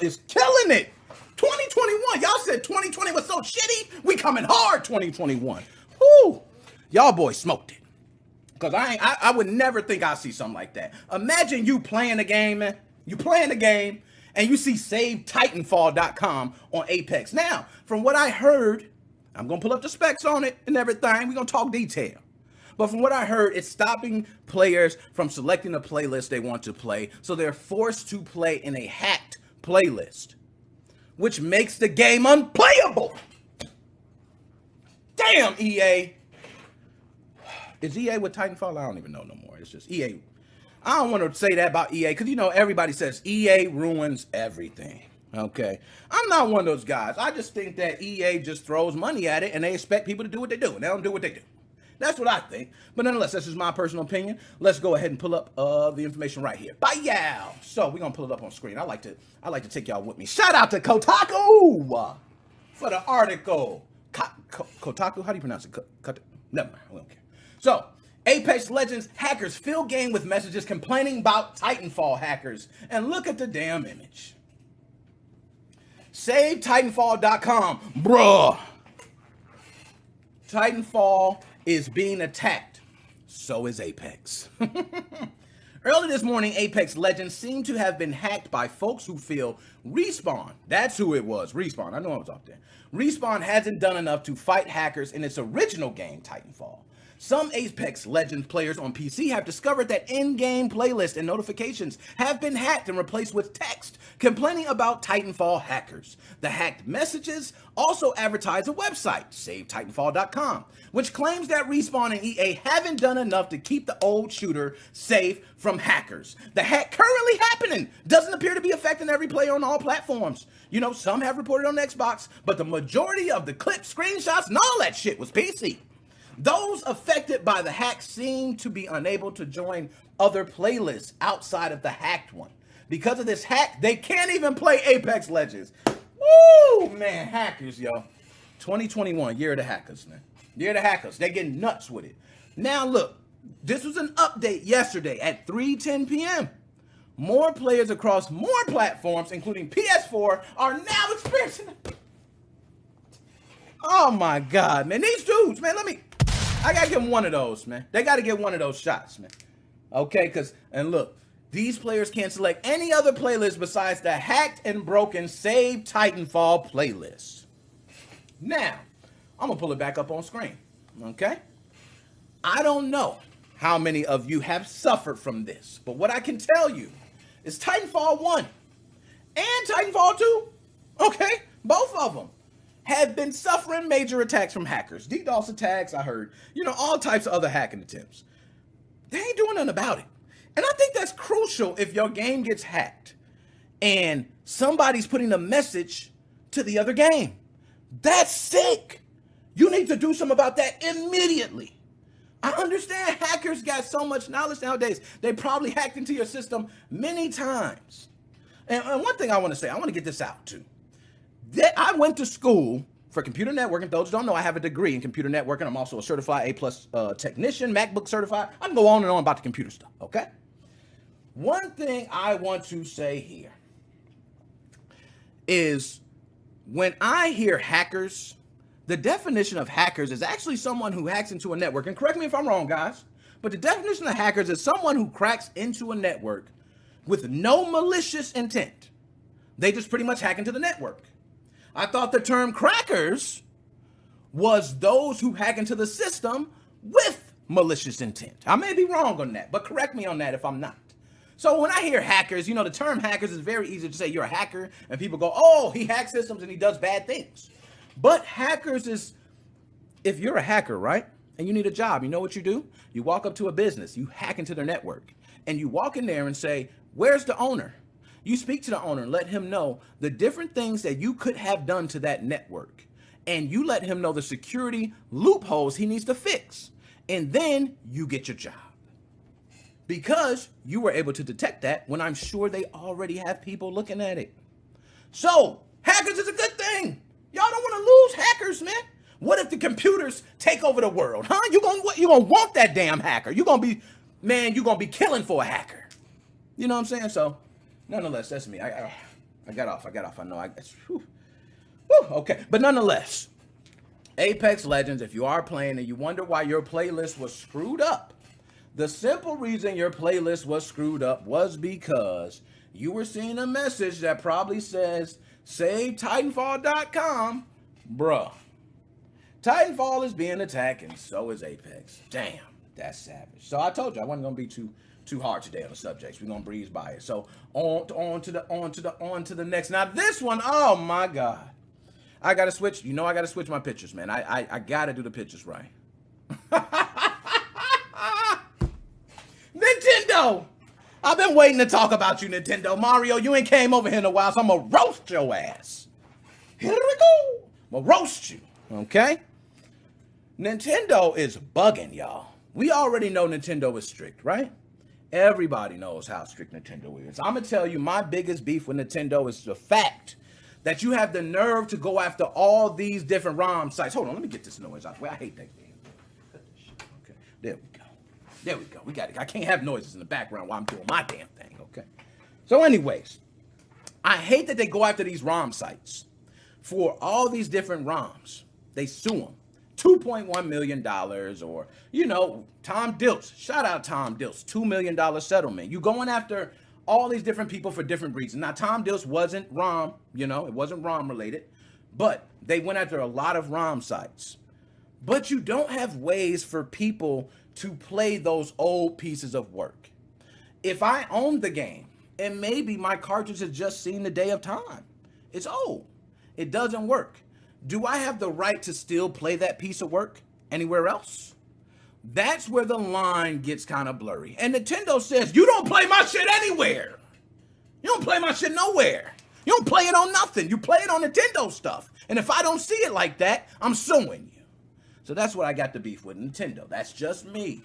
S11: is killing it. 2021, y'all said 2020 was so shitty. We coming hard 2021. Whoo, y'all boys smoked it. Cause I would never think I'd see something like that. Imagine you playing the game, man. You playing the game and you see SaveTitanfall.com on Apex. Now, from what I heard, I'm gonna pull up the specs on it and everything. We're gonna talk detail. But from what I heard, it's stopping players from selecting the playlist they want to play. So they're forced to play in a hacked playlist, which makes the game unplayable. Damn, EA. Is EA with Titanfall? I don't even know no more. It's just EA. I don't want to say that about EA because, you know, everybody says EA ruins everything. Okay. I'm not one of those guys. I just think that EA just throws money at it and they expect people to do what they do. And they don't do what they do. That's what I think. But nonetheless, that's just my personal opinion. Let's go ahead and pull up the information right here. Bye, y'all. So we're gonna pull it up on screen. I like to take y'all with me. Shout out to Kotaku for the article. Kotaku? How do you pronounce it? Never mind. We don't care. So Apex Legends hackers fill game with messages complaining about Titanfall hackers. And look at the damn image. SaveTitanfall.com. Bruh. Titanfall is being attacked. So is Apex. Early this morning, Apex Legends seemed to have been hacked by folks who feel Respawn. That's who it was. Respawn. I know I was out there. Respawn hasn't done enough to fight hackers in its original game, Titanfall. Some Apex Legends players on PC have discovered that in-game playlists and notifications have been hacked and replaced with text, complaining about Titanfall hackers. The hacked messages also advertise a website, SaveTitanfall.com, which claims that Respawn and EA haven't done enough to keep the old shooter safe from hackers. The hack currently happening doesn't appear to be affecting every player on all platforms. You know, some have reported on Xbox, but the majority of the clips, screenshots, and all that shit was PC. Those affected by the hack seem to be unable to join other playlists outside of the hacked one. Because of this hack, they can't even play Apex Legends. Woo, man, hackers, yo. 2021, year of the hackers, man. Year of the hackers. They're getting nuts with it. Now, look, this was an update yesterday at 3:10 p.m. More players across more platforms, including PS4, are now experiencing it. Oh, my God, man. These dudes, man, I got to give them one of those, man. They got to get one of those shots, man. Okay, and look, these players can't select any other playlist besides the hacked and broken Save Titanfall playlist. Now, I'm going to pull it back up on screen, okay? I don't know how many of you have suffered from this, but what I can tell you is Titanfall 1 and Titanfall 2, okay, both of them have been suffering major attacks from hackers. DDoS attacks, I heard, all types of other hacking attempts. They ain't doing nothing about it. And I think that's crucial if your game gets hacked and somebody's putting a message to the other game. That's sick. You need to do something about that immediately. I understand hackers got so much knowledge nowadays. They probably hacked into your system many times. And one thing I want to say, I want to get this out too. I went to school for computer networking. Those who don't know, I have a degree in computer networking. I'm also a certified A+ technician, MacBook certified. I can go on and on about the computer stuff, okay? One thing I want to say here is when I hear hackers, the definition of hackers is actually someone who hacks into a network. And correct me if I'm wrong, guys, but the definition of hackers is someone who cracks into a network with no malicious intent. They just pretty much hack into the network. I thought the term crackers was those who hack into the system with malicious intent. I may be wrong on that, but correct me on that if I'm not. So when I hear hackers, the term hackers is very easy to say you're a hacker, and people go, oh, he hacks systems and he does bad things. But hackers is, if you're a hacker, right, and you need a job, you know what you do? You walk up to a business, you hack into their network, and you walk in there and say, where's the owner? You speak to the owner and let him know the different things that you could have done to that network. And you let him know the security loopholes he needs to fix. And then you get your job. Because you were able to detect that when I'm sure they already have people looking at it. So, hackers is a good thing. Y'all don't want to lose hackers, man. What if the computers take over the world, huh? You gonna want that damn hacker. You're gonna be killing for a hacker. You know what I'm saying? So, nonetheless, that's me. I got off. I know. Okay. But nonetheless, Apex Legends, if you are playing and you wonder why your playlist was screwed up, the simple reason your playlist was screwed up was because you were seeing a message that probably says, save Titanfall.com. Bruh. Titanfall is being attacked and so is Apex. Damn, that's savage. So I told you I wasn't going to be too hard today on the subjects. We're gonna breeze by it. So on to the next. Now this one, oh my God. I gotta switch. I gotta switch my pictures, man. I gotta do the pictures right. Nintendo! I've been waiting to talk about you, Nintendo. Mario, you ain't came over here in a while, so I'm gonna roast your ass. Here we go. I'm gonna roast you, okay? Nintendo is bugging, y'all. We already know Nintendo is strict, right? Everybody knows how strict Nintendo is. I'm going to tell you, my biggest beef with Nintendo is the fact that you have the nerve to go after all these different ROM sites. Hold on, let me get this noise out. Well, I hate that game. Cut this shit. Okay, there we go. We got it. I can't have noises in the background while I'm doing my damn thing, okay? So anyways, I hate that they go after these ROM sites for all these different ROMs. They sue them. $2.1 million or, Tom Dilts. Shout out Tom Dilts. $2 million settlement. You going after all these different people for different reasons. Now, Tom Dilts wasn't ROM, it wasn't ROM related, but they went after a lot of ROM sites. But you don't have ways for people to play those old pieces of work. If I owned the game and maybe my cartridge has just seen the day of time, it's old. It doesn't work. Do I have the right to still play that piece of work anywhere else? That's where the line gets kind of blurry. And Nintendo says, you don't play my shit anywhere. You don't play my shit nowhere. You don't play it on nothing. You play it on Nintendo stuff. And if I don't see it like that, I'm suing you. So that's what I got the beef with Nintendo. That's just me.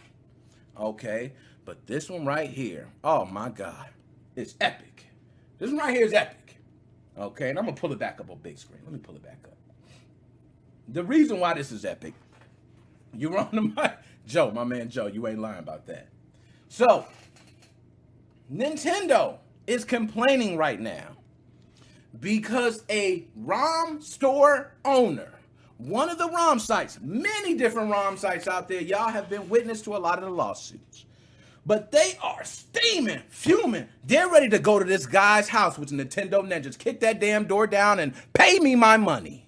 S11: Okay? But this one right here, oh my God, it's epic. This one right here is epic. Okay? And I'm going to pull it back up on big screen. Let me pull it back up. the reason why this is epic, you're on the mic. Joe, my man Joe, you ain't lying about that. So, Nintendo is complaining right now because a ROM store owner, one of the ROM sites, many different ROM sites out there, y'all have been witness to a lot of the lawsuits. But they are steaming, fuming. They're ready to go to this guy's house with Nintendo Ninjas, kick that damn door down and pay me my money.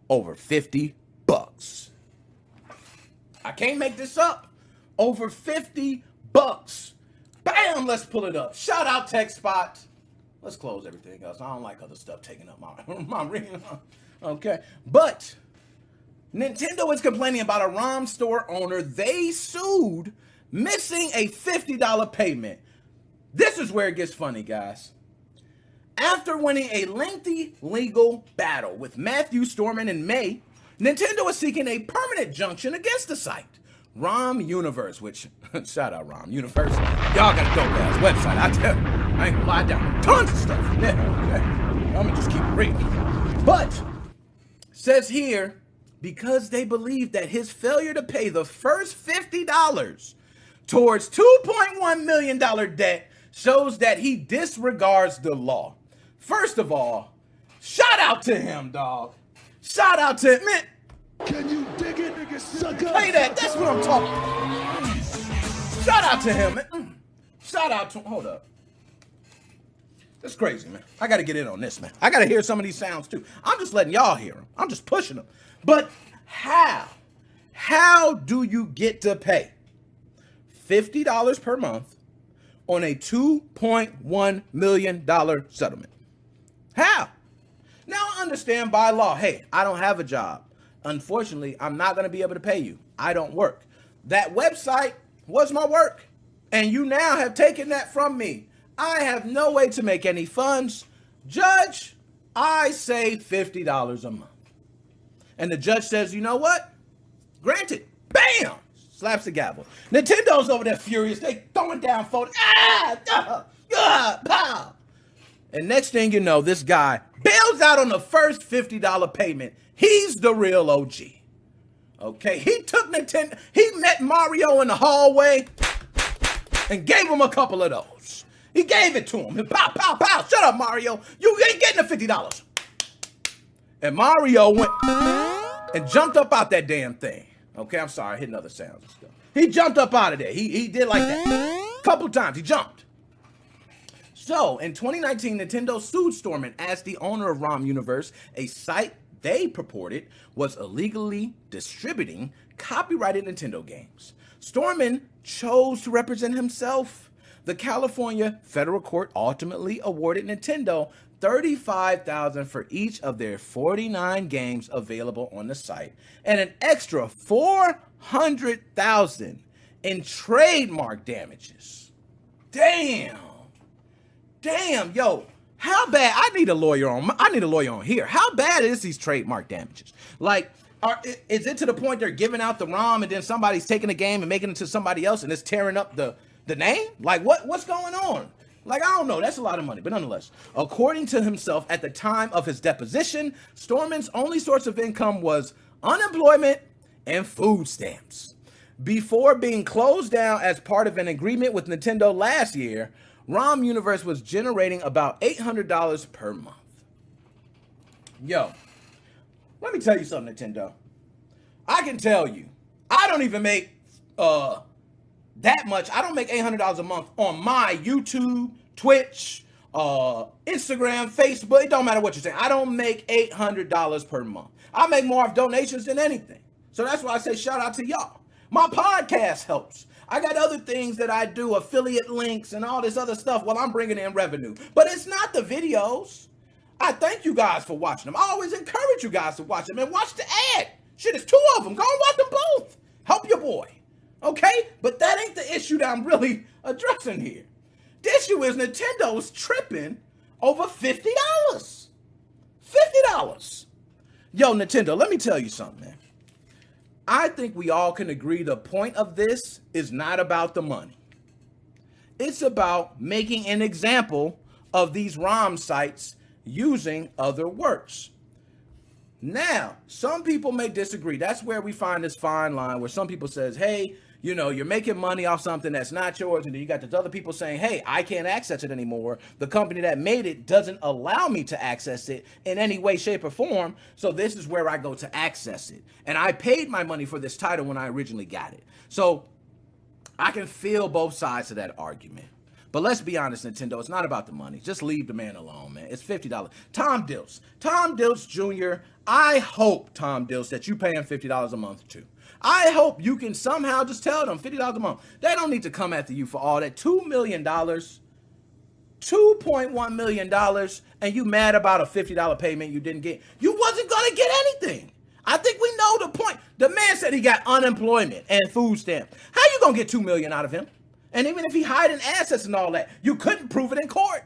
S11: Over $50. I can't make this up. Over $50. Bam, let's pull it up. Shout out TechSpot. Let's close everything else. I don't like other stuff taking up my ring. Okay. But Nintendo is complaining about a ROM store owner they sued, missing a $50 payment. This is where it gets funny, guys. After winning a lengthy legal battle with Matthew Storman in May, Nintendo is seeking a permanent injunction against the site. ROM Universe, which, shout out ROM Universe. Y'all got a dope ass website. I tell you, I ain't gonna lie down. Tons of stuff. Yeah, okay. I'm gonna just keep reading. But, says here, because they believe that his failure to pay the first $50 towards $2.1 million debt shows that he disregards the law. First of all, shout out to him, dog. Shout out to him, man.
S6: Can you dig it, nigga? Sucker.
S11: Play that. That's what I'm talking about. Shout out to him, man. Shout out to him. Hold up. That's crazy, man. I got to get in on this, man. I got to hear some of these sounds, too. I'm just letting y'all hear them. I'm just pushing them. But how? How do you get to pay $50 per month on a $2.1 million settlement? How? Now, I understand by law, hey, I don't have a job. Unfortunately, I'm not going to be able to pay you. I don't work. That website was my work, and you now have taken that from me. I have no way to make any funds. Judge, I say $50 a month. And the judge says, you know what? Granted. Bam! Slaps the gavel. Nintendo's over there furious. They throwing down phones. Pow! And next thing you know, this guy bails out on the first $50 payment. He's the real OG. Okay, he took Nintendo. He met Mario in the hallway and gave him a couple of those. He gave it to him. And pow, pow, pow. Shut up, Mario. You ain't getting the $50. And Mario went and jumped up out that damn thing. Okay, I'm sorry. I hit another sound and stuff. He jumped up out of there. He did like that. A couple times. He jumped. So, in 2019, Nintendo sued Storman as the owner of ROM Universe, a site they purported was illegally distributing copyrighted Nintendo games. Storman chose to represent himself. The California federal court ultimately awarded Nintendo $35,000 for each of their 49 games available on the site and an extra $400,000 in trademark damages. Damn, yo. How bad? I need a lawyer on here. How bad is these trademark damages? Like, is it to the point they're giving out the ROM and then somebody's taking the game and making it to somebody else and it's tearing up the name? Like, what's going on? Like, I don't know. That's a lot of money. But nonetheless, according to himself, at the time of his deposition, Storman's only source of income was unemployment and food stamps. Before being closed down as part of an agreement with Nintendo last year, ROM Universe was generating about $800 per month. Yo, let me tell you something, Nintendo. I can tell you, I don't even make that much. I don't make $800 a month on my YouTube, Twitch, Instagram, Facebook. It don't matter what you're saying. I don't make $800 per month. I make more of donations than anything. So that's why I say shout out to y'all. My podcast helps. I got other things that I do, affiliate links and all this other stuff while I'm bringing in revenue. But it's not the videos. I thank you guys for watching them. I always encourage you guys to watch them and watch the ad. Shit, it's 2 of them. Go and watch them both. Help your boy. Okay? But that ain't the issue that I'm really addressing here. The issue is Nintendo's tripping over $50. $50. Yo, Nintendo, let me tell you something, man. I think we all can agree the point of this is not about the money. It's about making an example of these ROM sites using other works. Now, some people may disagree. That's where we find this fine line where some people says, hey, you know, you're making money off something that's not yours. And then you got these other people saying, hey, I can't access it anymore. The company that made it doesn't allow me to access it in any way, shape, or form. So this is where I go to access it. And I paid my money for this title when I originally got it. So I can feel both sides of that argument. But let's be honest, Nintendo, it's not about the money. Just leave the man alone, man. It's $50. Tom Dilts Jr., I hope, Tom Dilts, that you pay him $50 a month, too. I hope you can somehow just tell them $50 a month. They don't need to come after you for all that. $2 million, $2.1 million, and you mad about a $50 payment you didn't get. You wasn't going to get anything. I think we know the point. The man said he got unemployment and food stamp. How you going to get $2 million out of him? And even if he hiding assets and all that, you couldn't prove it in court.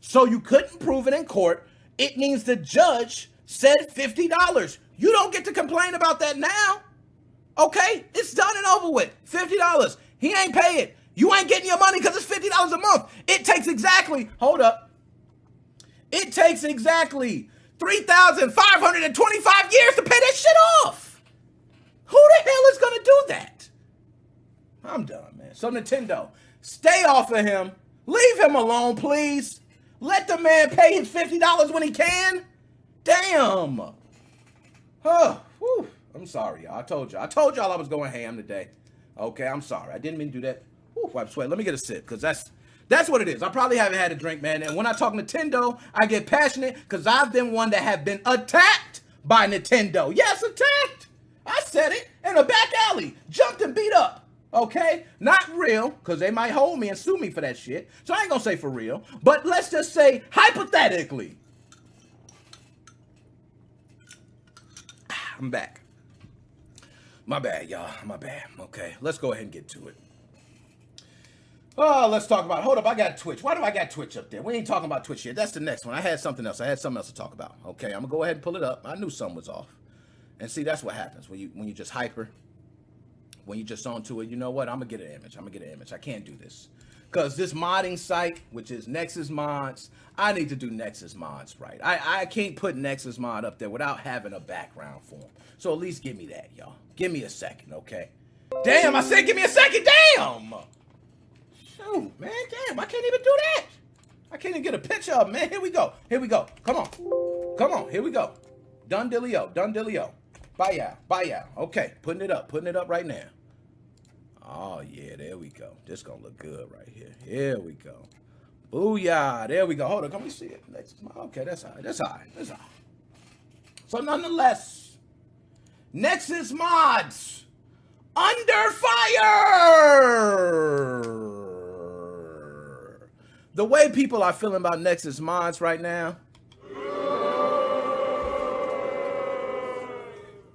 S11: So you couldn't prove it in court. It means the judge said $50. You don't get to complain about that now. Okay? It's done and over with. $50. He ain't paying. You ain't getting your money because it's $50 a month. It takes exactly, hold up. It takes exactly 3,525 years to pay that shit off. Who the hell is going to do that? I'm done, man. So Nintendo, stay off of him. Leave him alone, please. Let the man pay his $50 when he can. Damn. Oh, whew. I'm sorry, y'all. I told y'all I was going ham today. Okay, I'm sorry. I didn't mean to do that. Whew, wipe sweat. Let me get a sip, because that's what it is. I probably haven't had a drink, man. And when I talk Nintendo, I get passionate because I've been one that have been attacked by Nintendo. Yes, attacked. I said it in a back alley. Jumped and beat up. Okay? Not real, because they might hold me and sue me for that shit. So I ain't going to say for real. But let's just say hypothetically. I'm back. My bad, y'all. My bad. Okay, let's go ahead and get to it. Oh, let's talk about, hold up, I got Twitch. Why do I got Twitch up there? We ain't talking about Twitch yet. That's the next one. I had something else to talk about. Okay, I'm gonna go ahead and pull it up. I knew something was off. And see, that's what happens when you just hyper, when you just onto it. You know what? I'm gonna get an image. I can't do this. Because this modding site, which is Nexus Mods, I need to do Nexus Mods right. I can't put Nexus Mod up there without having a background for them. So at least give me that, y'all. Give me a second, okay? Damn, I said give me a second, damn! Shoot, man, damn, I can't even do that. I can't even get a picture of it, man. Here we go. Come on, here we go. Done dealio. Bye y'all. Okay, putting it up right now. Oh, yeah, there we go. This gonna look good right here. Here we go. Booyah. There we go. Hold on, can we see it? Okay, that's all right. So nonetheless, Nexus Mods under fire. The way people are feeling about Nexus Mods right now.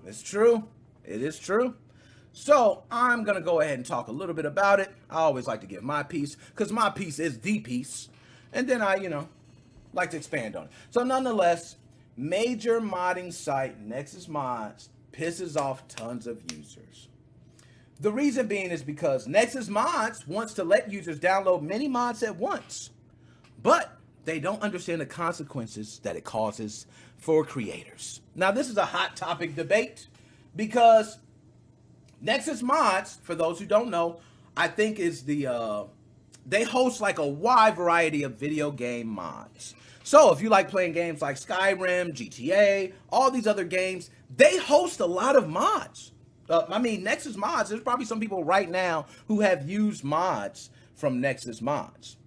S11: It's true. It is true. So I'm going to go ahead and talk a little bit about it. I always like to give my piece because my piece is the piece. And then I, like to expand on it. So nonetheless, major modding site Nexus Mods pisses off tons of users. The reason being is because Nexus Mods wants to let users download many mods at once. But they don't understand the consequences that it causes for creators. Now, this is a hot topic debate because Nexus Mods, for those who don't know, I think is they host like a wide variety of video game mods. So if you like playing games like Skyrim, GTA, all these other games, they host a lot of mods. Nexus Mods, there's probably some people right now who have used mods from Nexus Mods.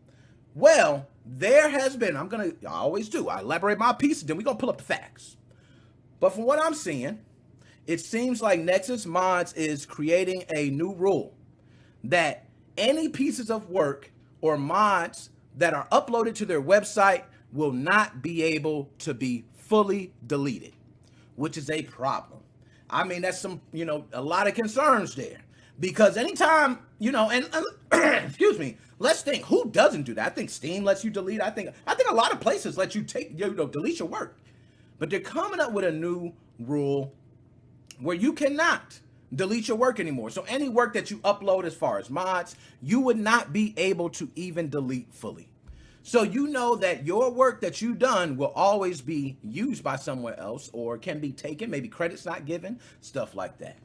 S11: Well, there has been, I always do, I elaborate my piece, then we're going to pull up the facts. But from what I'm seeing, it seems like Nexus Mods is creating a new rule that any pieces of work or mods that are uploaded to their website will not be able to be fully deleted, which is a problem. I mean, that's some, a lot of concerns there. Because anytime, and excuse me, let's think, who doesn't do that? I think Steam lets you delete. I think a lot of places let you delete your work. But they're coming up with a new rule where you cannot delete your work anymore. So any work that you upload as far as mods, you would not be able to even delete fully. So you know that your work that you've done will always be used by somewhere else or can be taken, maybe credit's not given, stuff like that.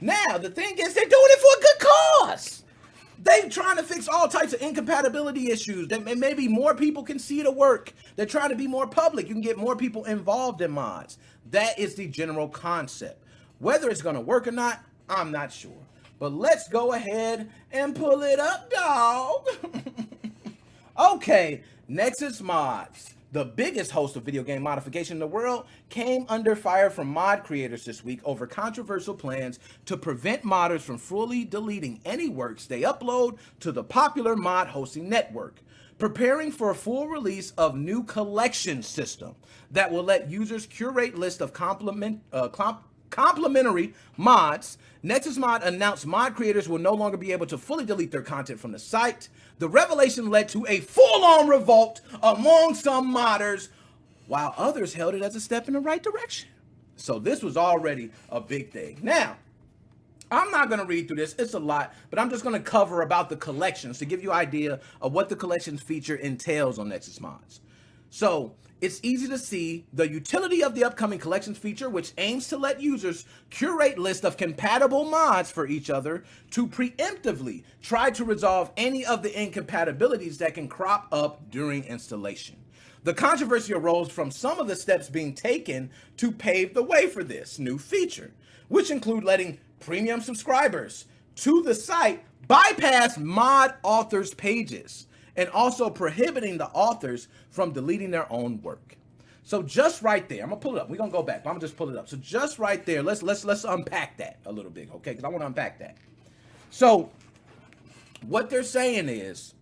S11: Now, the thing is, they're doing it for a good cause. They're trying to fix all types of incompatibility issues. That maybe more people can see the work. They're trying to be more public. You can get more people involved in mods. That is the general concept. Whether it's going to work or not, I'm not sure. But let's go ahead and pull it up, dog. Okay, Nexus Mods, the biggest host of video game modification in the world, came under fire from mod creators this week over controversial plans to prevent modders from fully deleting any works they upload to the popular mod hosting network, preparing for a full release of new collection system that will let users curate list of complementary mods. Nexus Mod announced mod creators will no longer be able to fully delete their content from the site. The revelation led to a full-on revolt among some modders, while others held it as a step in the right direction. So this was already a big thing. Now, I'm not going to read through this. It's a lot, but I'm just going to cover about the collections to give you an idea of what the collections feature entails on Nexus Mods. So it's easy to see the utility of the upcoming collections feature, which aims to let users curate lists of compatible mods for each other to preemptively try to resolve any of the incompatibilities that can crop up during installation. The controversy arose from some of the steps being taken to pave the way for this new feature, which include letting premium subscribers to the site bypass mod authors' pages, and also prohibiting the authors from deleting their own work. So just right there, I'm gonna pull it up. We're gonna go back, but I'm gonna just pull it up. So just right there, let's unpack that a little bit, okay? Because I want to unpack that. So what they're saying is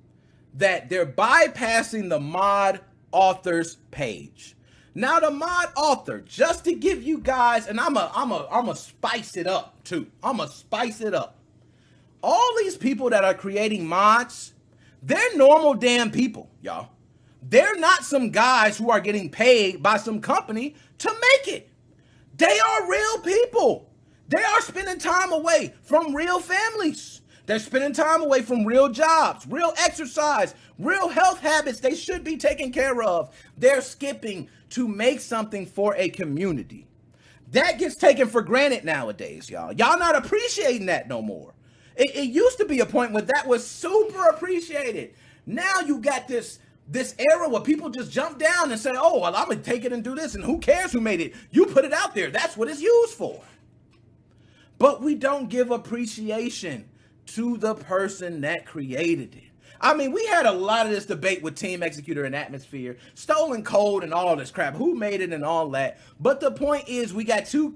S11: that they're bypassing the mod authors page. Now the mod author, just to give you guys, and I'm a spice it up too. I'm gonna spice it up. All these people that are creating mods, they're normal damn people, y'all. They're not some guys who are getting paid by some company to make it. They are real people. They are spending time away from real families. They're spending time away from real jobs, real exercise, real health habits they should be taken care of. They're skipping to make something for a community. That gets taken for granted nowadays, y'all. Y'all not appreciating that no more. It used to be a point where that was super appreciated. Now you got this era where people just jump down and say, oh, well, I'm going to take it and do this, and who cares who made it? You put it out there. That's what it's used for. But we don't give appreciation to the person that created it. I mean, we had a lot of this debate with Team Executor and Atmosphere, stolen code and all this crap, who made it and all that. But the point is we got two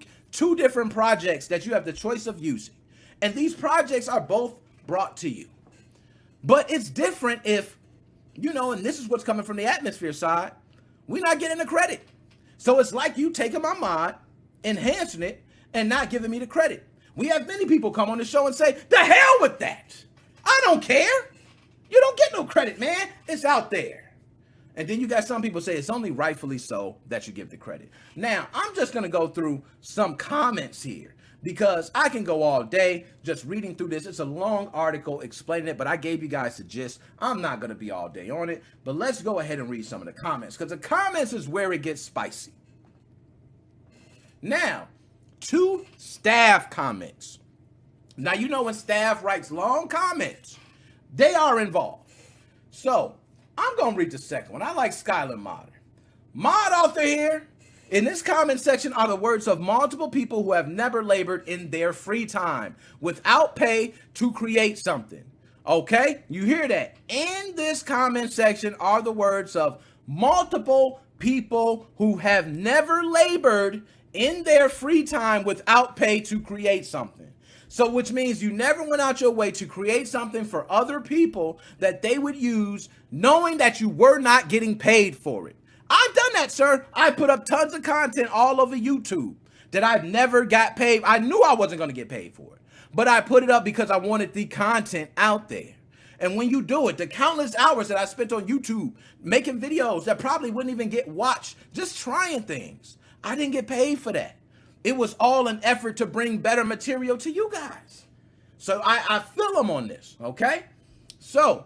S11: different projects that you have the choice of using. And these projects are both brought to you. But it's different if, you know, and this is what's coming from the Atmosphere side, we're not getting the credit. So it's like you taking my mod, enhancing it, and not giving me the credit. We have many people come on the show and say, the hell with that. I don't care. You don't get no credit, man. It's out there. And then you got some people say it's only rightfully so that you give the credit. Now, I'm just going to go through some comments here, because I can go all day just reading through this. It's a long article explaining it, but I gave you guys the gist. I'm not going to be all day on it, but let's go ahead and read some of the comments, because the comments is where it gets spicy. Now, 2 staff comments. Now, you know when staff writes long comments, they are involved. So, I'm going to read the second one. I like Skylar Modder. Mod author here. In this comment section are the words of multiple people who have never labored in their free time without pay to create something. Okay? You hear that? In this comment section are the words of multiple people who have never labored in their free time without pay to create something. So which means you never went out your way to create something for other people that they would use, knowing that you were not getting paid for it. I've done that, sir. I put up tons of content all over YouTube that I've never got paid. I knew I wasn't going to get paid for it, but I put it up because I wanted the content out there. And when you do it, the countless hours that I spent on YouTube making videos that probably wouldn't even get watched, just trying things, I didn't get paid for that. It was all an effort to bring better material to you guys. So I feel them on this, okay? So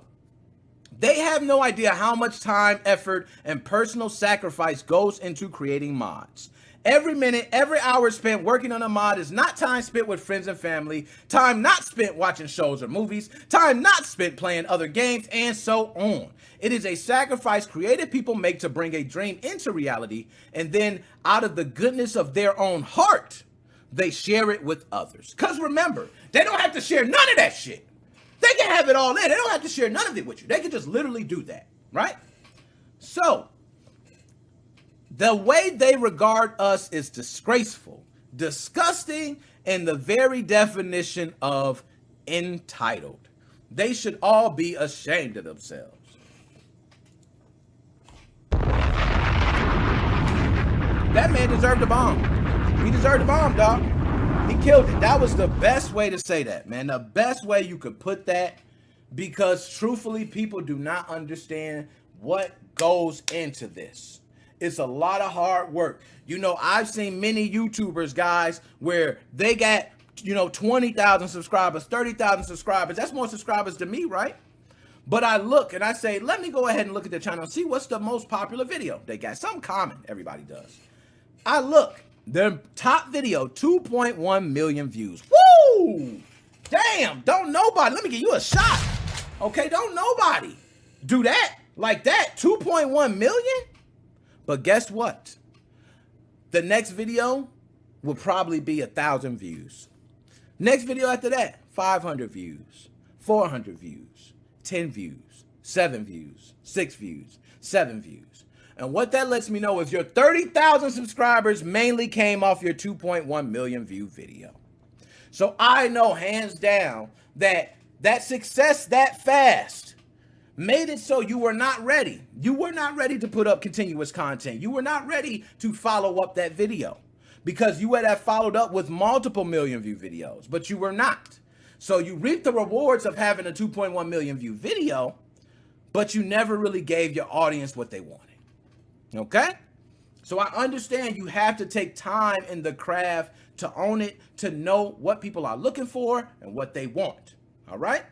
S11: They have no idea how much time, effort, and personal sacrifice goes into creating mods. Every minute, every hour spent working on a mod is not time spent with friends and family, time not spent watching shows or movies, time not spent playing other games, and so on. It is a sacrifice creative people make to bring a dream into reality, and then out of the goodness of their own heart, they share it with others. Because remember, they don't have to share none of that shit. They can have it all in. They don't have to share none of it with you. They can just literally do that, right? So, the way they regard us is disgraceful, disgusting, and the very definition of entitled. They should all be ashamed of themselves. That man deserved a bomb. He deserved a bomb, dog. He killed it. That was the best way to say that, man. The best way you could put that, because truthfully, people do not understand what goes into this. It's a lot of hard work. You know, I've seen many YouTubers, guys, where they got, 20,000 subscribers, 30,000 subscribers. That's more subscribers than me, right? But I look and I say, let me go ahead and look at their channel and see what's the most popular video they got. Something common, everybody does. I look, their top video, 2.1 million views. Woo! Damn, don't nobody, let me give you a shot. Okay, don't nobody do that like that. 2.1 million? But guess what? The next video will probably be 1,000 views. Next video after that, 500 views, 400 views, 10 views, 7 views, 6 views, 7 views. And what that lets me know is your 30,000 subscribers mainly came off your 2.1 million view video. So I know hands down that success that fast made it so you were not ready. You were not ready to put up continuous content. You were not ready to follow up that video because you would have followed up with multiple million view videos, but you were not. So you reaped the rewards of having a 2.1 million view video, but you never really gave your audience what they wanted. Okay? So I understand you have to take time in the craft to own it, to know what people are looking for and what they want. All right?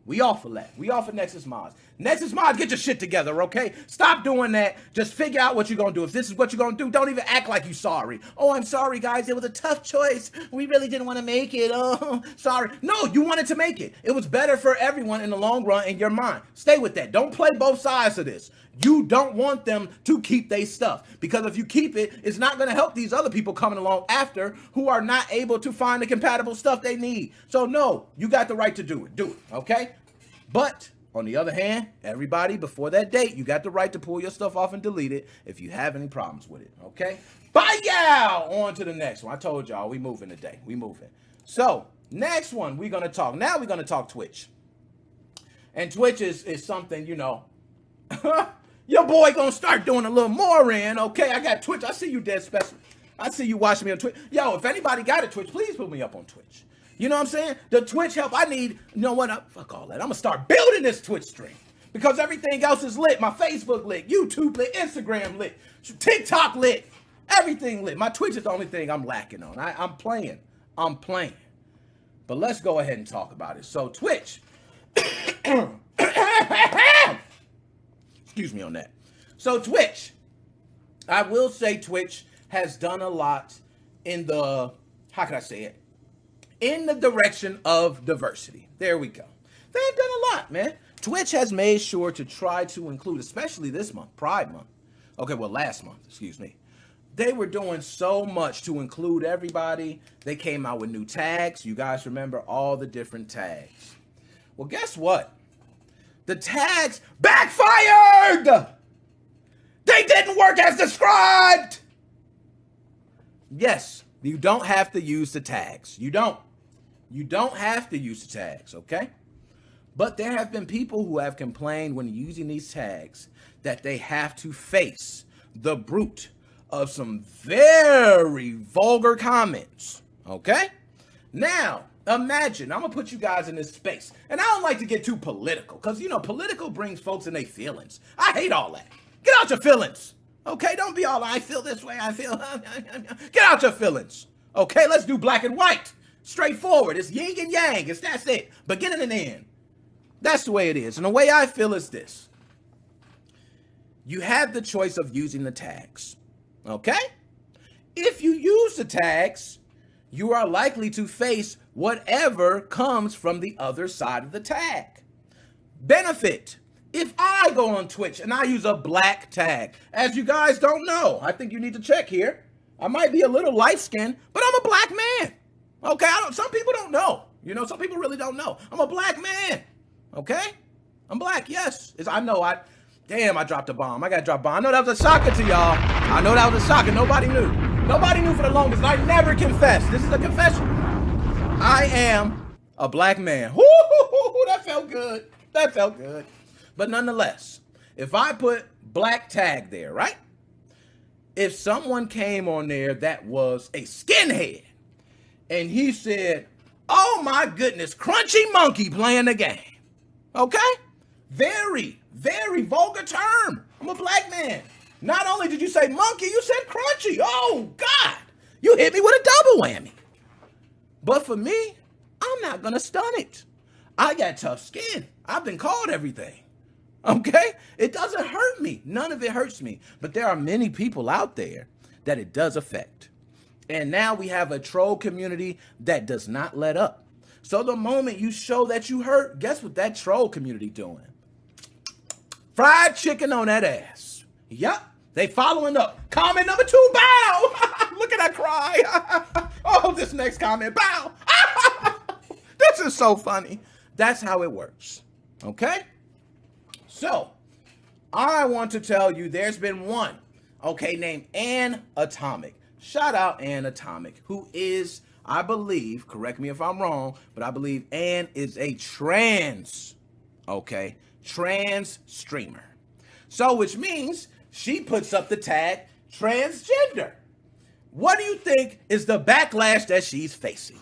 S11: We offer that. We offer Nexus Mods. Nexus Mods, get your shit together, okay? Stop doing that. Just figure out what you're going to do. If this is what you're going to do, don't even act like you're sorry. Oh, I'm sorry, guys. It was a tough choice. We really didn't want to make it. Oh, sorry. No, you wanted to make it. It was better for everyone in the long run in your mind. Stay with that. Don't play both sides of this. You don't want them to keep their stuff, because if you keep it, it's not going to help these other people coming along after who are not able to find the compatible stuff they need. So no, you got the right to do it. Do it, okay? But on the other hand, everybody, before that date, you got the right to pull your stuff off and delete it if you have any problems with it, okay? Bye, y'all! On to the next one. I told y'all, we moving today. We moving. So, next one we're going to talk. Now we're going to talk Twitch. And Twitch is something, your boy gonna start doing a little more in, okay? I got Twitch. I see you dead special. I see you watching me on Twitch. Yo, if anybody got a Twitch, please put me up on Twitch. You know what I'm saying? The Twitch help I need, fuck all that. I'm gonna start building this Twitch stream because everything else is lit. My Facebook lit, YouTube lit, Instagram lit, TikTok lit, everything lit. My Twitch is the only thing I'm lacking on. I'm playing. But let's go ahead and talk about it. So Twitch. Excuse me on that. So Twitch, I will say Twitch has done a lot in the, how can I say it? In the direction of diversity. There we go. They've done a lot, man. Twitch has made sure to try to include, especially this month, Pride Month. Okay, well, last month, excuse me. They were doing so much to include everybody. They came out with new tags. You guys remember all the different tags. Well, guess what? The tags backfired! They didn't work as described! Yes, you don't have to use the tags. You don't. You don't have to use the tags, okay? But there have been people who have complained when using these tags that they have to face the brunt of some very vulgar comments, okay? Now, imagine, I'm gonna put you guys in this space, and I don't like to get too political, because, political brings folks in their feelings. I hate all that. Get out your feelings, okay? Don't be all, I feel this way, I feel, get out your feelings, okay? Let's do black and white, straightforward. It's yin and yang, that's it, beginning and end. That's the way it is, and the way I feel is this. you have the choice of using the tags. Okay? If you use the tags, you are likely to face whatever comes from the other side of the tag. Benefit. If I go on Twitch and I use a black tag, as you guys don't know, I think you need to check here. I might be a little light-skinned, but I'm a black man. Okay? Some people don't know. You know, some people really don't know. I'm a black man. Okay? I'm black, yes. I dropped a bomb. I got to drop a bomb. I know that was a shocker to y'all. I know that was a shocker. Nobody knew. Nobody knew for the longest. I never confessed. This is a confession. I am a black man. Woo, that felt good. That felt good. But nonetheless, if I put black tag there, right? If someone came on there that was a skinhead and he said, oh my goodness, Crunchy Monkey playing the game. Okay? Very, very vulgar term. I'm a black man. Not only did you say monkey, you said crunchy. Oh, God. You hit me with a double whammy. But for me, I'm not going to stun it. I got tough skin. I've been called everything. Okay? It doesn't hurt me. None of it hurts me. But there are many people out there that it does affect. And now we have a troll community that does not let up. So the moment you show that you hurt, guess what that troll community doing? Fried chicken on that ass. Yup. They following up. Comment number 2, bow. Look at that cry. Oh, this next comment, bow. This is so funny. That's how it works. Okay? So, I want to tell you there's been one, okay, named Ann Atomic. Shout out Ann Atomic, who is, I believe, correct me if I'm wrong, but I believe Ann is a trans streamer. So, which means she puts up the tag transgender. What do you think is the backlash that she's facing?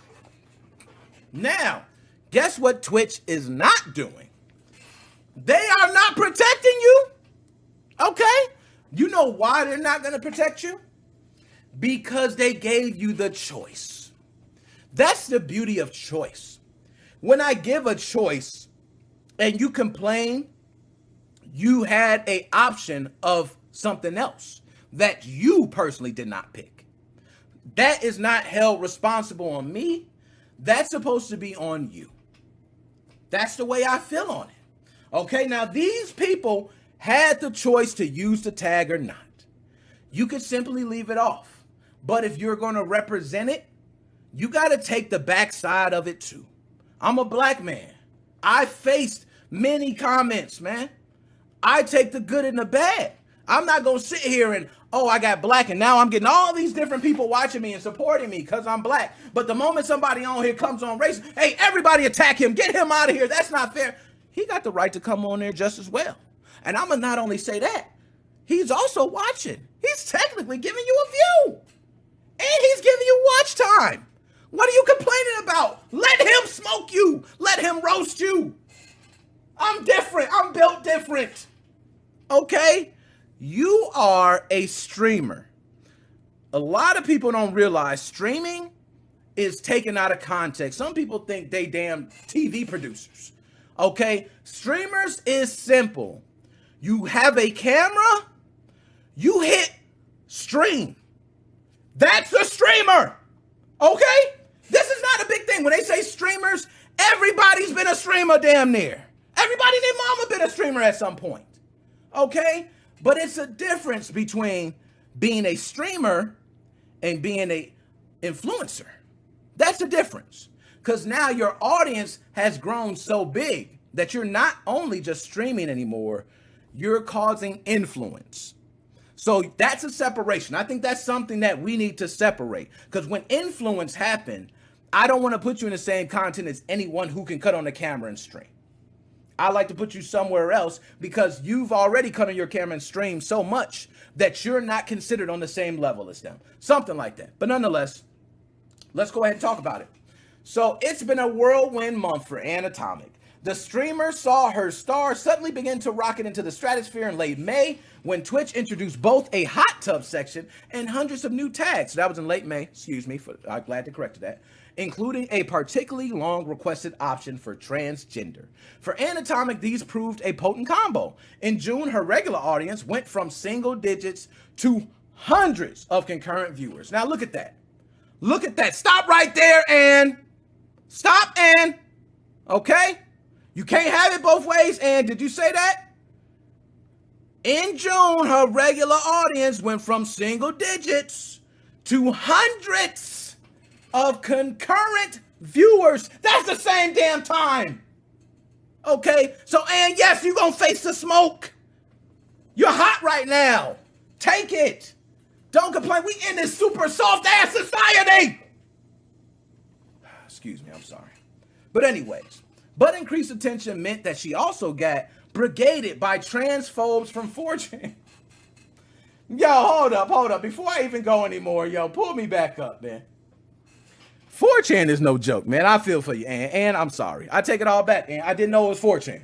S11: Now, guess what Twitch is not doing? They are not protecting you. Okay? You know why they're not going to protect you? Because they gave you the choice. That's the beauty of choice. When I give a choice and you complain, you had an option of something else that you personally did not pick. That is not held responsible on me. That's supposed to be on you. That's the way I feel on it. Okay, now these people had the choice to use the tag or not. You could simply leave it off. But if you're going to represent it, you got to take the backside of it too. I'm a black man. I faced many comments, man. I take the good and the bad. I'm not going to sit here and, oh, I got black and now I'm getting all these different people watching me and supporting me because I'm black. But the moment somebody on here comes on race, hey, everybody attack him. Get him out of here. That's not fair. He got the right to come on there just as well. And I'm going to not only say that, he's also watching. He's technically giving you a view. And he's giving you watch time. What are you complaining about? Let him smoke you. Let him roast you. I'm different. I'm built different. Okay? You are a streamer. A lot of people don't realize streaming is taken out of context. Some people think they damn TV producers. Okay? Streamers is simple. You have a camera, you hit stream. That's a streamer. Okay? This is not a big thing. When they say streamers, everybody's been a streamer damn near. Everybody and their mama been a streamer at some point. Okay? But it's a difference between being a streamer and being an influencer. That's the difference. Because now your audience has grown so big that you're not only just streaming anymore, you're causing influence. So that's a separation. I think that's something that we need to separate. Because when influence happens, I don't want to put you in the same content as anyone who can cut on the camera and stream. I like to put you somewhere else because you've already cut on your camera and stream so much that you're not considered on the same level as them. Something like that. But nonetheless, let's go ahead and talk about it. So it's been a whirlwind month for Ann Atomic. The streamer saw her star suddenly begin to rocket into the stratosphere in late May when Twitch introduced both a hot tub section and hundreds of new tags. So that was in late May, I'm glad to correct that, including a particularly long requested option for transgender. For Anatomic, these proved a potent combo. In June, her regular audience went from single digits to hundreds of concurrent viewers. Now look at that. Look at that. Stop right there and stop and, okay? You can't have it both ways. And did you say that? In June, her regular audience went from single digits to hundreds of concurrent viewers. That's the same damn time. Okay, so, and yes, you're going to face the smoke. You're hot right now. Take it. Don't complain. We in this super soft ass society. Excuse me, I'm sorry. But anyways, but increased attention meant that she also got brigaded by transphobes from 4chan. Yo, hold up. Before I even go anymore, yo, pull me back up, man. 4chan is no joke, man. I feel for you, and I'm sorry. I take it all back, and I didn't know it was 4chan.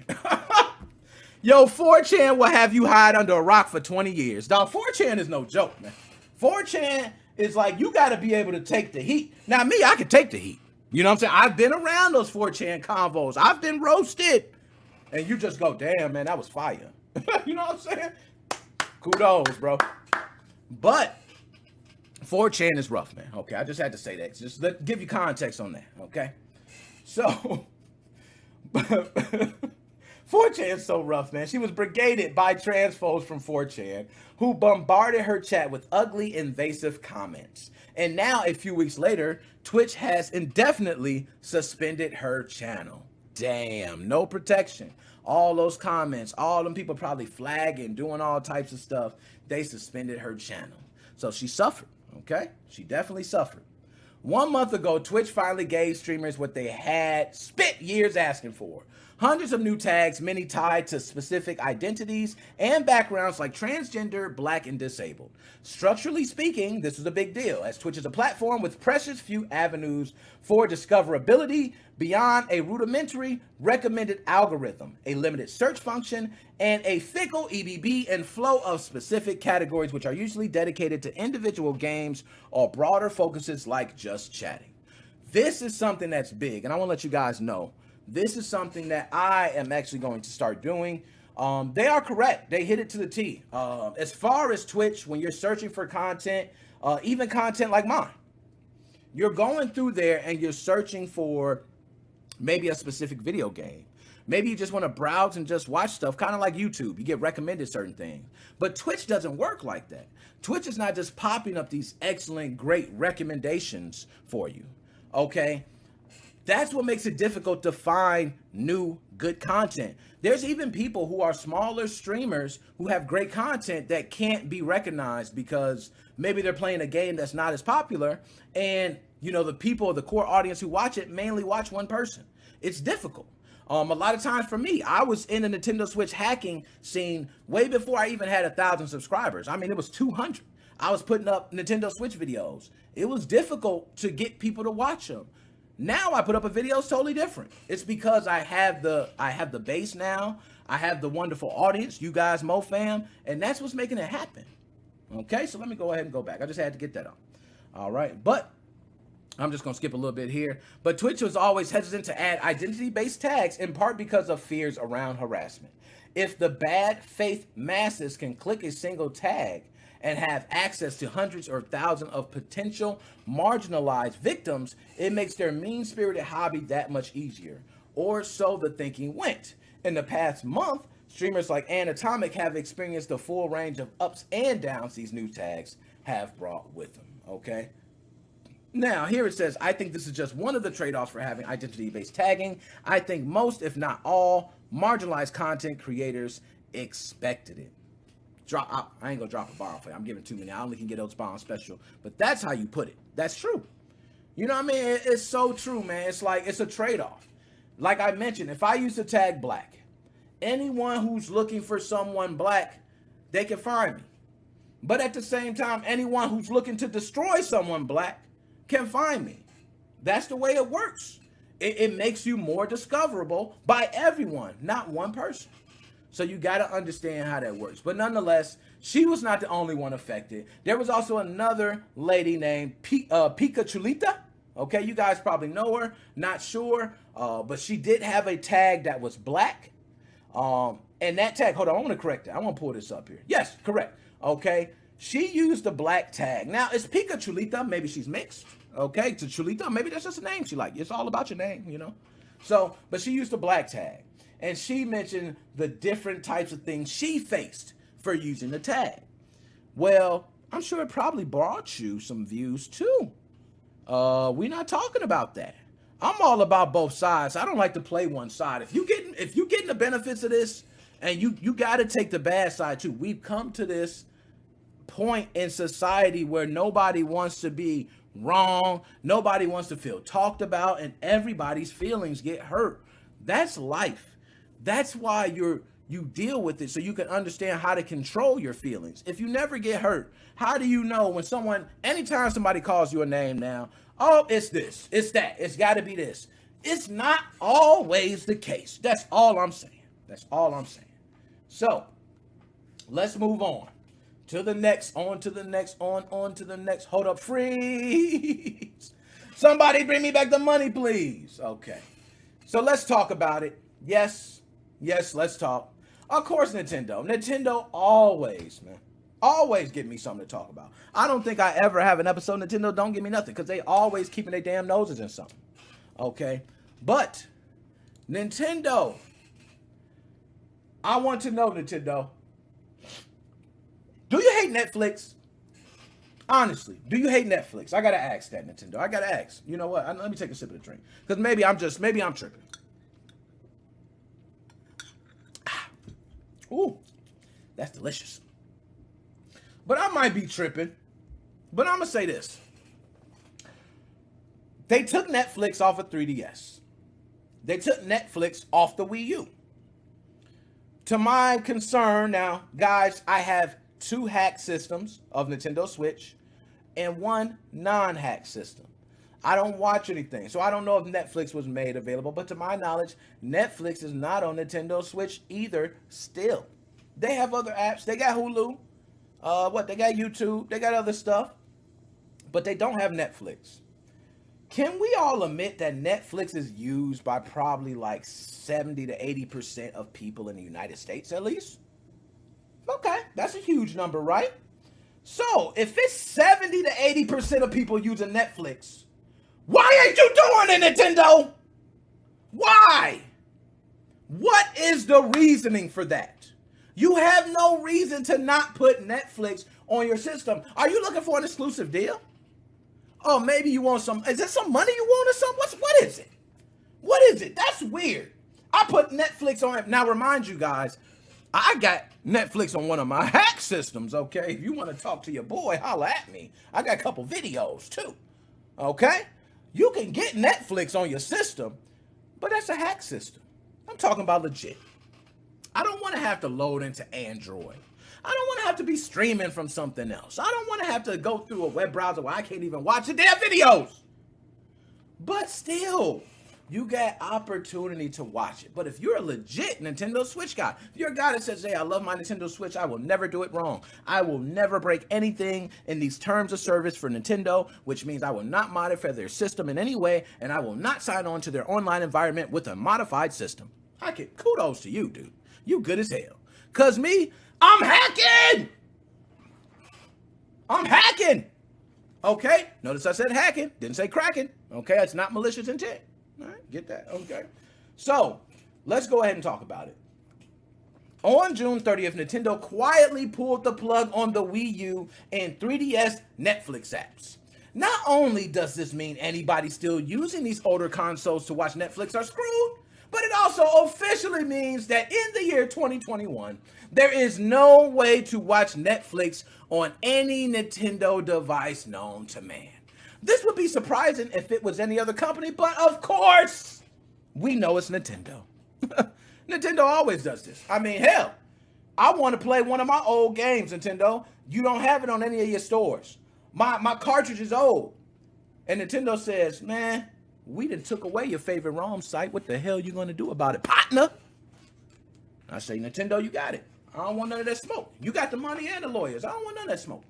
S11: Yo, 4chan will have you hide under a rock for 20 years. Dog, 4chan is no joke, man. 4chan is like, you got to be able to take the heat. Now, me, I can take the heat. You know what I'm saying? I've been around those 4chan convos. I've been roasted. And you just go, damn, man, that was fire. You know what I'm saying? Kudos, bro. But 4chan is rough, man. Okay, I just had to say that. Just give you context on that, okay? So, 4chan is so rough, man. She was brigaded by transphobes from 4chan who bombarded her chat with ugly, invasive comments. And now, a few weeks later, Twitch has indefinitely suspended her channel. Damn, no protection. All those comments, all them people probably flagging, doing all types of stuff. They suspended her channel. So she suffered, okay? She definitely suffered. 1 month ago, Twitch finally gave streamers what they had spent years asking for. Hundreds of new tags, many tied to specific identities and backgrounds like transgender, black, and disabled. Structurally speaking, this is a big deal, as Twitch is a platform with precious few avenues for discoverability beyond a rudimentary recommended algorithm, a limited search function, and a fickle EBB and flow of specific categories which are usually dedicated to individual games or broader focuses like just chatting. This is something that's big, and I want to let you guys know, this is something that I am actually going to start doing. They are correct. They hit it to the T. As far as Twitch, when you're searching for content, even content like mine, you're going through there and you're searching for maybe a specific video game. Maybe you just want to browse and just watch stuff, kind of like YouTube. You get recommended certain things. But Twitch doesn't work like that. Twitch is not just popping up these excellent, great recommendations for you. Okay? That's what makes it difficult to find new, good content. There's even people who are smaller streamers who have great content that can't be recognized because maybe they're playing a game that's not as popular. And, you know, the people, the core audience who watch it mainly watch one person. It's difficult. A lot of times for me, I was in the Nintendo Switch hacking scene way before I even had 1,000 subscribers. I mean, it was 200. I was putting up Nintendo Switch videos. It was difficult to get people to watch them. Now I put up a video, it's totally different. It's because I have the base now. I have the wonderful audience, you guys, MoFam, and that's what's making it happen. Okay, so let me go ahead and go back. I just had to get that on. All right, but I'm just gonna skip a little bit here. But Twitch was always hesitant to add identity-based tags, in part because of fears around harassment. If the bad faith masses can click a single tag and have access to hundreds or thousands of potential marginalized victims, it makes their mean-spirited hobby that much easier. Or so the thinking went. In the past month, streamers like Anatomic have experienced the full range of ups and downs these new tags have brought with them, okay? Now, here it says, I think this is just one of the trade-offs for having identity-based tagging. I think most, if not all, marginalized content creators expected it. I ain't gonna drop a bomb for you. I'm giving too many. I only can get those bombs special. But that's how you put it. That's true. You know what I mean? It's so true, man. It's like, it's a trade-off. Like I mentioned, if I use the tag black, anyone who's looking for someone black, they can find me. But at the same time, anyone who's looking to destroy someone black can find me. That's the way it works. it makes you more discoverable by everyone, not one person. So you got to understand how that works. But nonetheless, she was not the only one affected. There was also another lady named Pika Chulita. Okay, you guys probably know her. Not sure. But she did have a tag that was black. And that tag, hold on, I want to correct that. I want to pull this up here. Yes, correct. Okay, she used the black tag. Now, it's Pika Chulita. Maybe she's mixed. Okay, to Chulita, maybe that's just a name she like. It's all about your name, you know. So, but she used the black tag. And she mentioned the different types of things she faced for using the tag. Well, I'm sure it probably brought you some views too. We're not talking about that. I'm all about both sides. I don't like to play one side. If you getting the benefits of this, and you got to take the bad side too. We've come to this point in society where nobody wants to be wrong, nobody wants to feel talked about, and everybody's feelings get hurt. That's life. That's why you deal with it, so you can understand how to control your feelings. If you never get hurt, how do you know when anytime somebody calls you a name now, oh, it's this, it's that, it's got to be this. It's not always the case. That's all I'm saying. That's all I'm saying. So, let's move on to the next, on to the next. Hold up, freeze. Somebody bring me back the money, please. Okay. So let's talk about it. Yes, let's talk. Of course, Nintendo always give me something to talk about. I don't think I ever have an episode Nintendo don't give me nothing, because they always keeping their damn noses in something. Okay, but Nintendo, I want to know, Nintendo, do you hate Netflix? Honestly, do you hate Netflix? I gotta ask that, Nintendo. I gotta ask. You know what? Let me take a sip of the drink, because maybe I'm tripping. Ooh, that's delicious. But I might be tripping. But I'm going to say this. They took Netflix off of 3DS. They took Netflix off the Wii U. To my concern, now, guys, I have 2 hack systems of Nintendo Switch and 1 non-hack system. I don't watch anything, so I don't know if Netflix was made available, but to my knowledge, Netflix is not on Nintendo Switch either still. They have other apps. They got Hulu. They got YouTube. They got other stuff, but they don't have Netflix. Can we all admit that Netflix is used by probably like 70 to 80% of people in the United States at least? Okay, that's a huge number, right? So, if it's 70 to 80% of people using Netflix, why ain't you doing it, Nintendo? Why? What is the reasoning for that? You have no reason to not put Netflix on your system. Are you looking for an exclusive deal? Oh, maybe you want some, is there some money you want or something? What is it? What is it? That's weird. I put Netflix on it. Now, remind you guys, I got Netflix on one of my hack systems, okay? If you want to talk to your boy, holla at me. I got a couple videos, too, okay? You can get Netflix on your system, but that's a hack system. I'm talking about legit. I don't want to have to load into Android. I don't want to have to be streaming from something else. I don't want to have to go through a web browser where I can't even watch the damn videos. But still, you got opportunity to watch it. But if you're a legit Nintendo Switch guy, if you're a guy that says, hey, I love my Nintendo Switch, I will never do it wrong. I will never break anything in these terms of service for Nintendo, which means I will not modify their system in any way, and I will not sign on to their online environment with a modified system. Kudos to you, dude. You good as hell. Cause me, I'm hacking. I'm hacking. Okay. Notice I said hacking. Didn't say cracking. Okay. It's not malicious intent. All right. Get that. Okay. So let's go ahead and talk about it. On June 30th, Nintendo quietly pulled the plug on the Wii U and 3DS Netflix apps. Not only does this mean anybody still using these older consoles to watch Netflix are screwed, but it also officially means that in the year 2021, there is no way to watch Netflix on any Nintendo device known to man. This would be surprising if it was any other company, but of course, we know it's Nintendo. Nintendo always does this. I mean, hell, I want to play one of my old games, Nintendo. You don't have it on any of your stores. My cartridge is old. And Nintendo says, man, We done took away your favorite ROM site. What the hell you gonna do about it, partner? I say, Nintendo, you got it. I don't want none of that smoke. You got the money and the lawyers. I don't want none of that smoke.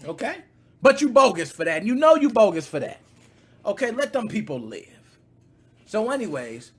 S11: Okay? But you bogus for that. And you know you bogus for that. Okay, let them people live. So anyways,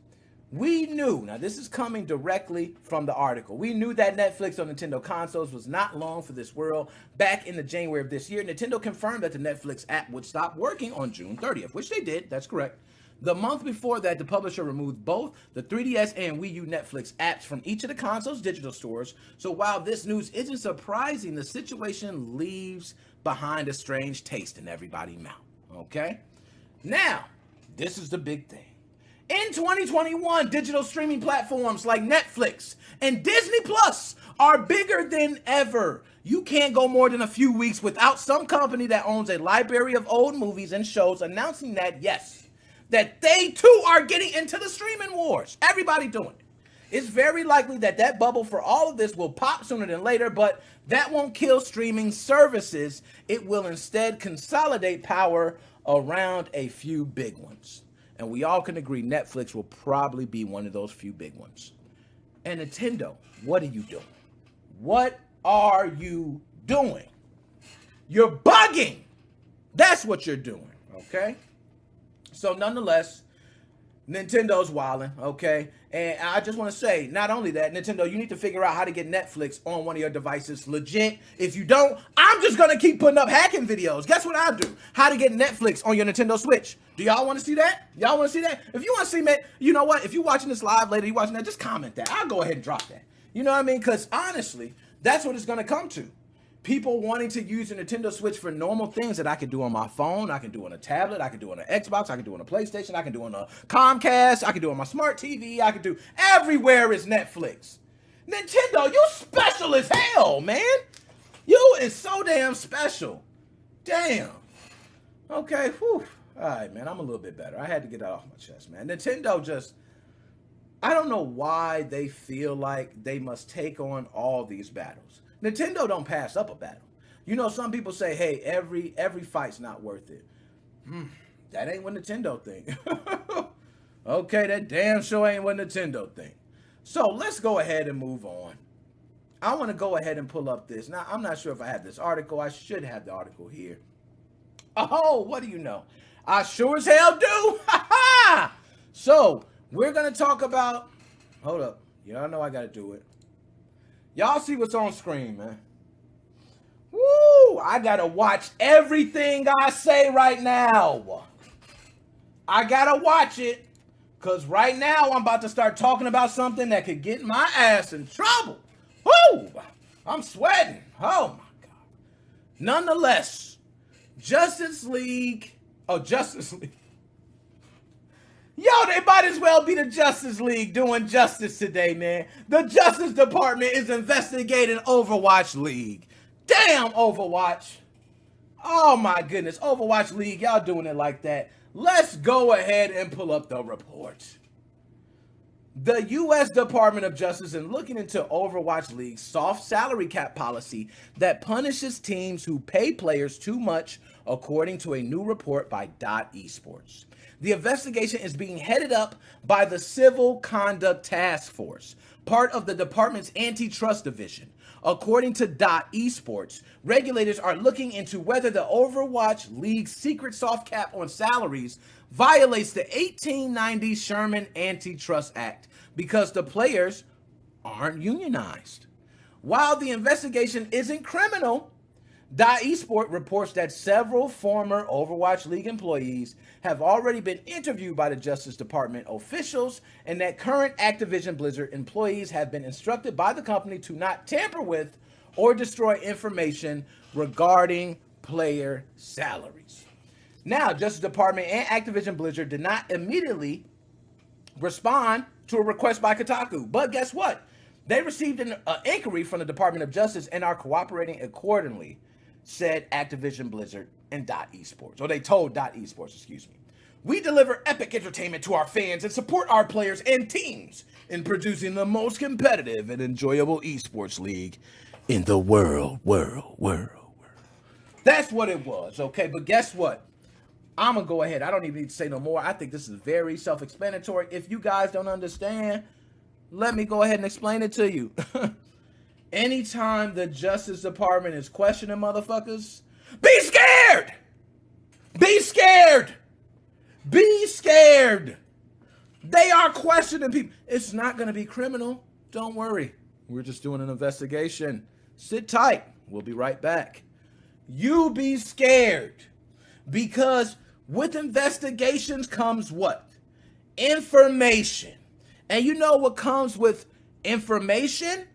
S11: we knew, now this is coming directly from the article, we knew that Netflix on Nintendo consoles was not long for this world. Back in the January of this year, Nintendo confirmed that the Netflix app would stop working on June 30th, which they did, that's correct. The month before that, the publisher removed both the 3DS and Wii U Netflix apps from each of the console's digital stores. So while this news isn't surprising, the situation leaves behind a strange taste in everybody's mouth, okay? Now, this is the big thing. In 2021, digital streaming platforms like Netflix and Disney Plus are bigger than ever. You can't go more than a few weeks without some company that owns a library of old movies and shows announcing that, yes, that they too are getting into the streaming wars. Everybody doing it. It's very likely that that bubble for all of this will pop sooner than later, but that won't kill streaming services. It will instead consolidate power around a few big ones. And we all can agree Netflix will probably be one of those few big ones. And Nintendo, what are you doing? What are you doing? You're bugging. That's what you're doing, okay? So nonetheless, Nintendo's wilding, okay? And I just want to say, not only that, Nintendo, you need to figure out how to get Netflix on one of your devices legit. If you don't, I'm just going to keep putting up hacking videos. Guess what I'll do? How to get Netflix on your Nintendo Switch. Do y'all want to see that? Y'all want to see that? If you want to see, man, you know what? If you're watching this live later, you're watching that, just comment that. I'll go ahead and drop that. You know what I mean? Because honestly, that's what it's going to come to. People wanting to use a Nintendo Switch for normal things that I can do on my phone, I can do on a tablet, I can do on an Xbox, I can do on a PlayStation, I can do on a Comcast, I can do on my smart TV, I can do everywhere is Netflix. Nintendo, you special as hell, man. You is so damn special. Damn. Okay, whew. All right, man, I'm a little bit better. I had to get that off my chest, man. Nintendo just, I don't know why they feel like they must take on all these battles. Nintendo don't pass up a battle. You know, some people say, hey, every fight's not worth it. That ain't what Nintendo think. Okay, that damn sure ain't what Nintendo think. So let's go ahead and move on. I want to go ahead and pull up this. Now, I'm not sure if I have this article. I should have the article here. Oh, what do you know? I sure as hell do. So we're going to talk about, hold up. Y'all know I got to do it. Y'all see what's on screen, man. Woo! I gotta watch everything I say right now. I gotta watch it, because right now I'm about to start talking about something that could get my ass in trouble. Woo! I'm sweating. Oh, my God. Nonetheless, Justice League. Yo, they might as well be the Justice League doing justice today, man. The Justice Department is investigating Overwatch League. Damn, Overwatch. Oh, my goodness. Overwatch League, y'all doing it like that. Let's go ahead and pull up the report. The U.S. Department of Justice is looking into Overwatch League's soft salary cap policy that punishes teams who pay players too much, according to a new report by Dot Esports. The investigation is being headed up by the Civil Conduct Task Force, part of the department's antitrust division. According to Dot Esports, regulators are looking into whether the Overwatch League's secret soft cap on salaries violates the 1890 Sherman Antitrust Act because the players aren't unionized. While the investigation isn't criminal, Dot Esports reports that several former Overwatch League employees have already been interviewed by the Justice Department officials, and that current Activision Blizzard employees have been instructed by the company to not tamper with or destroy information regarding player salaries. Now, Justice Department and Activision Blizzard did not immediately respond to a request by Kotaku, but guess what? They received an inquiry from the Department of Justice and are cooperating accordingly, said Activision Blizzard and Dot Esports. Or they told Dot Esports, excuse me. We deliver epic entertainment to our fans and support our players and teams in producing the most competitive and enjoyable esports league in the world. That's what it was, okay? But guess what? I'm going to go ahead. I don't even need to say no more. I think this is very self-explanatory. If you guys don't understand, let me go ahead and explain it to you. Anytime the Justice Department is questioning motherfuckers, be scared! Be scared! Be scared! They are questioning people. It's not going to be criminal. Don't worry. We're just doing an investigation. Sit tight. We'll be right back. You be scared. Because with investigations comes what? Information. And you know what comes with information?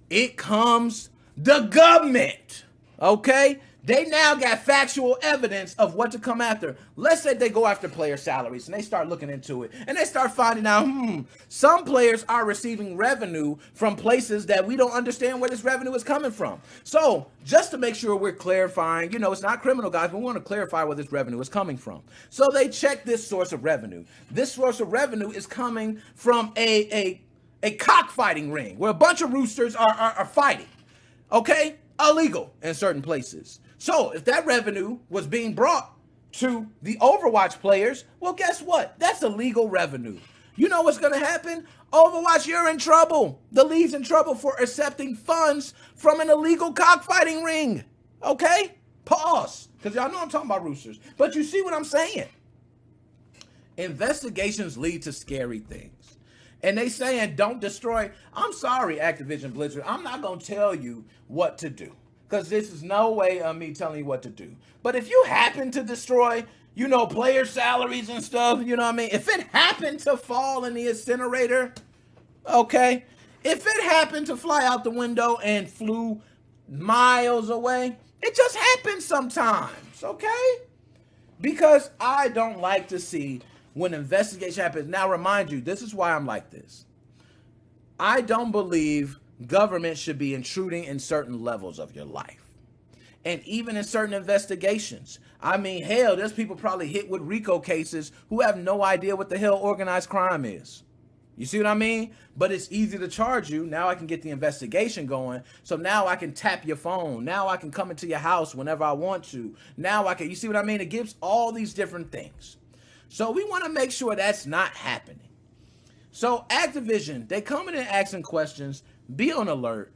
S11: It comes the government. Okay? They now got factual evidence of what to come after. Let's say they go after player salaries and they start looking into it. And they start finding out, some players are receiving revenue from places that we don't understand where this revenue is coming from. So just to make sure we're clarifying, it's not criminal, guys. We want to clarify where this revenue is coming from. So they check this source of revenue. This source of revenue is coming from a cockfighting ring where a bunch of roosters are fighting. Okay? Illegal in certain places. So if that revenue was being brought to the Overwatch players, well, guess what? That's illegal revenue. You know what's going to happen? Overwatch, you're in trouble. The league's in trouble for accepting funds from an illegal cockfighting ring. Okay? Pause. Because y'all know I'm talking about roosters. But you see what I'm saying? Investigations lead to scary things. And they saying don't destroy. I'm sorry, Activision Blizzard. I'm not going to tell you what to do. Because this is no way of me telling you what to do. But if you happen to destroy, player salaries and stuff, if it happened to fall in the incinerator, okay? If it happened to fly out the window and flew miles away, it just happens sometimes, okay? Because I don't like to see when investigation happens. Now, remind you, this is why I'm like this. I don't believe government should be intruding in certain levels of your life. And even in certain investigations. I mean, hell, there's people probably hit with RICO cases who have no idea what the hell organized crime is. You see what I mean? But it's easy to charge you. Now I can get the investigation going. So now I can tap your phone. Now I can come into your house whenever I want to. Now I can, you see what I mean? It gives all these different things. So we want to make sure that's not happening. So Activision, they come in and asking questions. Be on alert.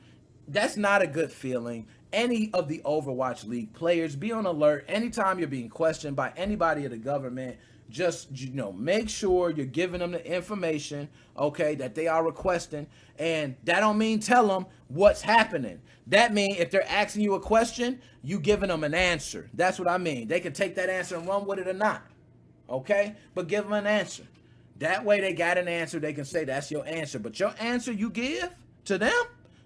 S11: That's not a good feeling. Any of the Overwatch League players, be on alert. Anytime you're being questioned by anybody of the government, just, make sure you're giving them the information, okay, that they are requesting. And that don't mean tell them what's happening. That means if they're asking you a question, you giving them an answer. That's what I mean. They can take that answer and run with it or not, okay? But give them an answer. That way they got an answer. They can say that's your answer. But your answer you give to them,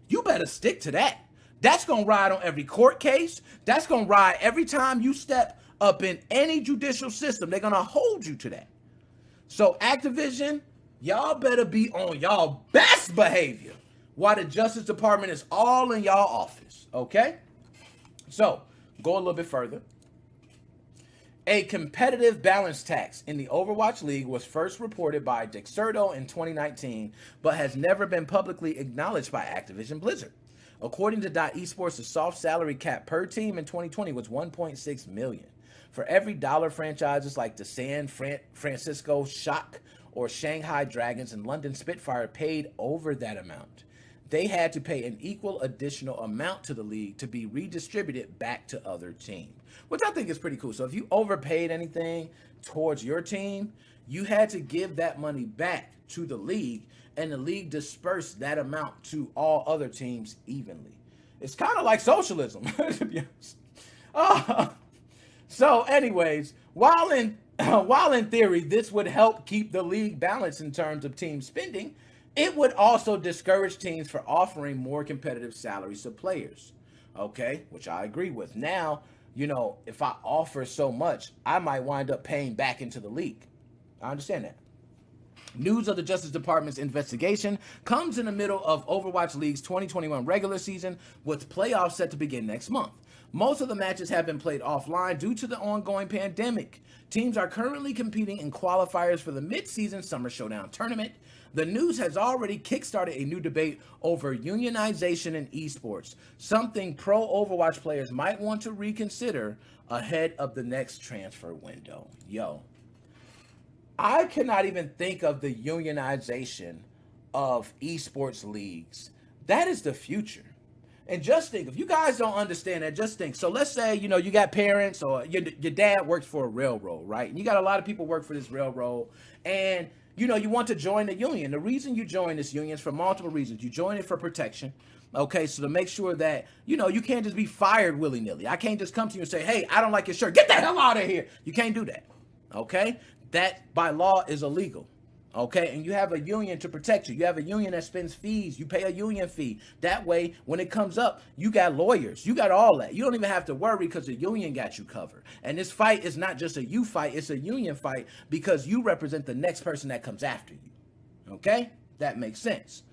S11: you better stick to that. That's going to ride on every court case. That's going to ride every time you step up in any judicial system. They're going to hold you to that. So Activision, y'all better be on y'all best behavior while the Justice Department is all in y'all office, okay? So, go a little bit further. A competitive balance tax in the Overwatch League was first reported by Dexerto in 2019, but has never been publicly acknowledged by Activision Blizzard. According to .esports, the soft salary cap per team in 2020 was $1.6 million. For every dollar franchises like the San Francisco Shock or Shanghai Dragons and London Spitfire paid over that amount, they had to pay an equal additional amount to the league to be redistributed back to other teams, which I think is pretty cool. So if you overpaid anything towards your team, you had to give that money back to the league, and the league dispersed that amount to all other teams evenly. It's kind of like socialism, to be honest. So anyways, while in theory, this would help keep the league balanced in terms of team spending, it would also discourage teams from offering more competitive salaries to players, okay, which I agree with. Now, if I offer so much, I might wind up paying back into the league. I understand that. News of the Justice Department's investigation comes in the middle of Overwatch League's 2021 regular season, with playoffs set to begin next month. Most of the matches have been played offline due to the ongoing pandemic. Teams are currently competing in qualifiers for the mid-season Summer Showdown tournament. The news has already kickstarted a new debate over unionization in esports, something pro Overwatch players might want to reconsider ahead of the next transfer window. Yo, I cannot even think of the unionization of esports leagues. That is the future. And just think, if you guys don't understand that, just think. So let's say, you got parents or your dad works for a railroad, right? And you got a lot of people work for this railroad. And, you want to join the union. The reason you join this union is for multiple reasons. You join it for protection. Okay, so to make sure that, you can't just be fired willy-nilly. I can't just come to you and say, hey, I don't like your shirt. Get the hell out of here. You can't do that. Okay? That, by law, is illegal. Okay, and you have a union to protect you. You have a union that spends fees. You pay a union fee. That way, when it comes up, you got lawyers. You got all that. You don't even have to worry because the union got you covered. And this fight is not just a you fight. It's a union fight because you represent the next person that comes after you. Okay, that makes sense.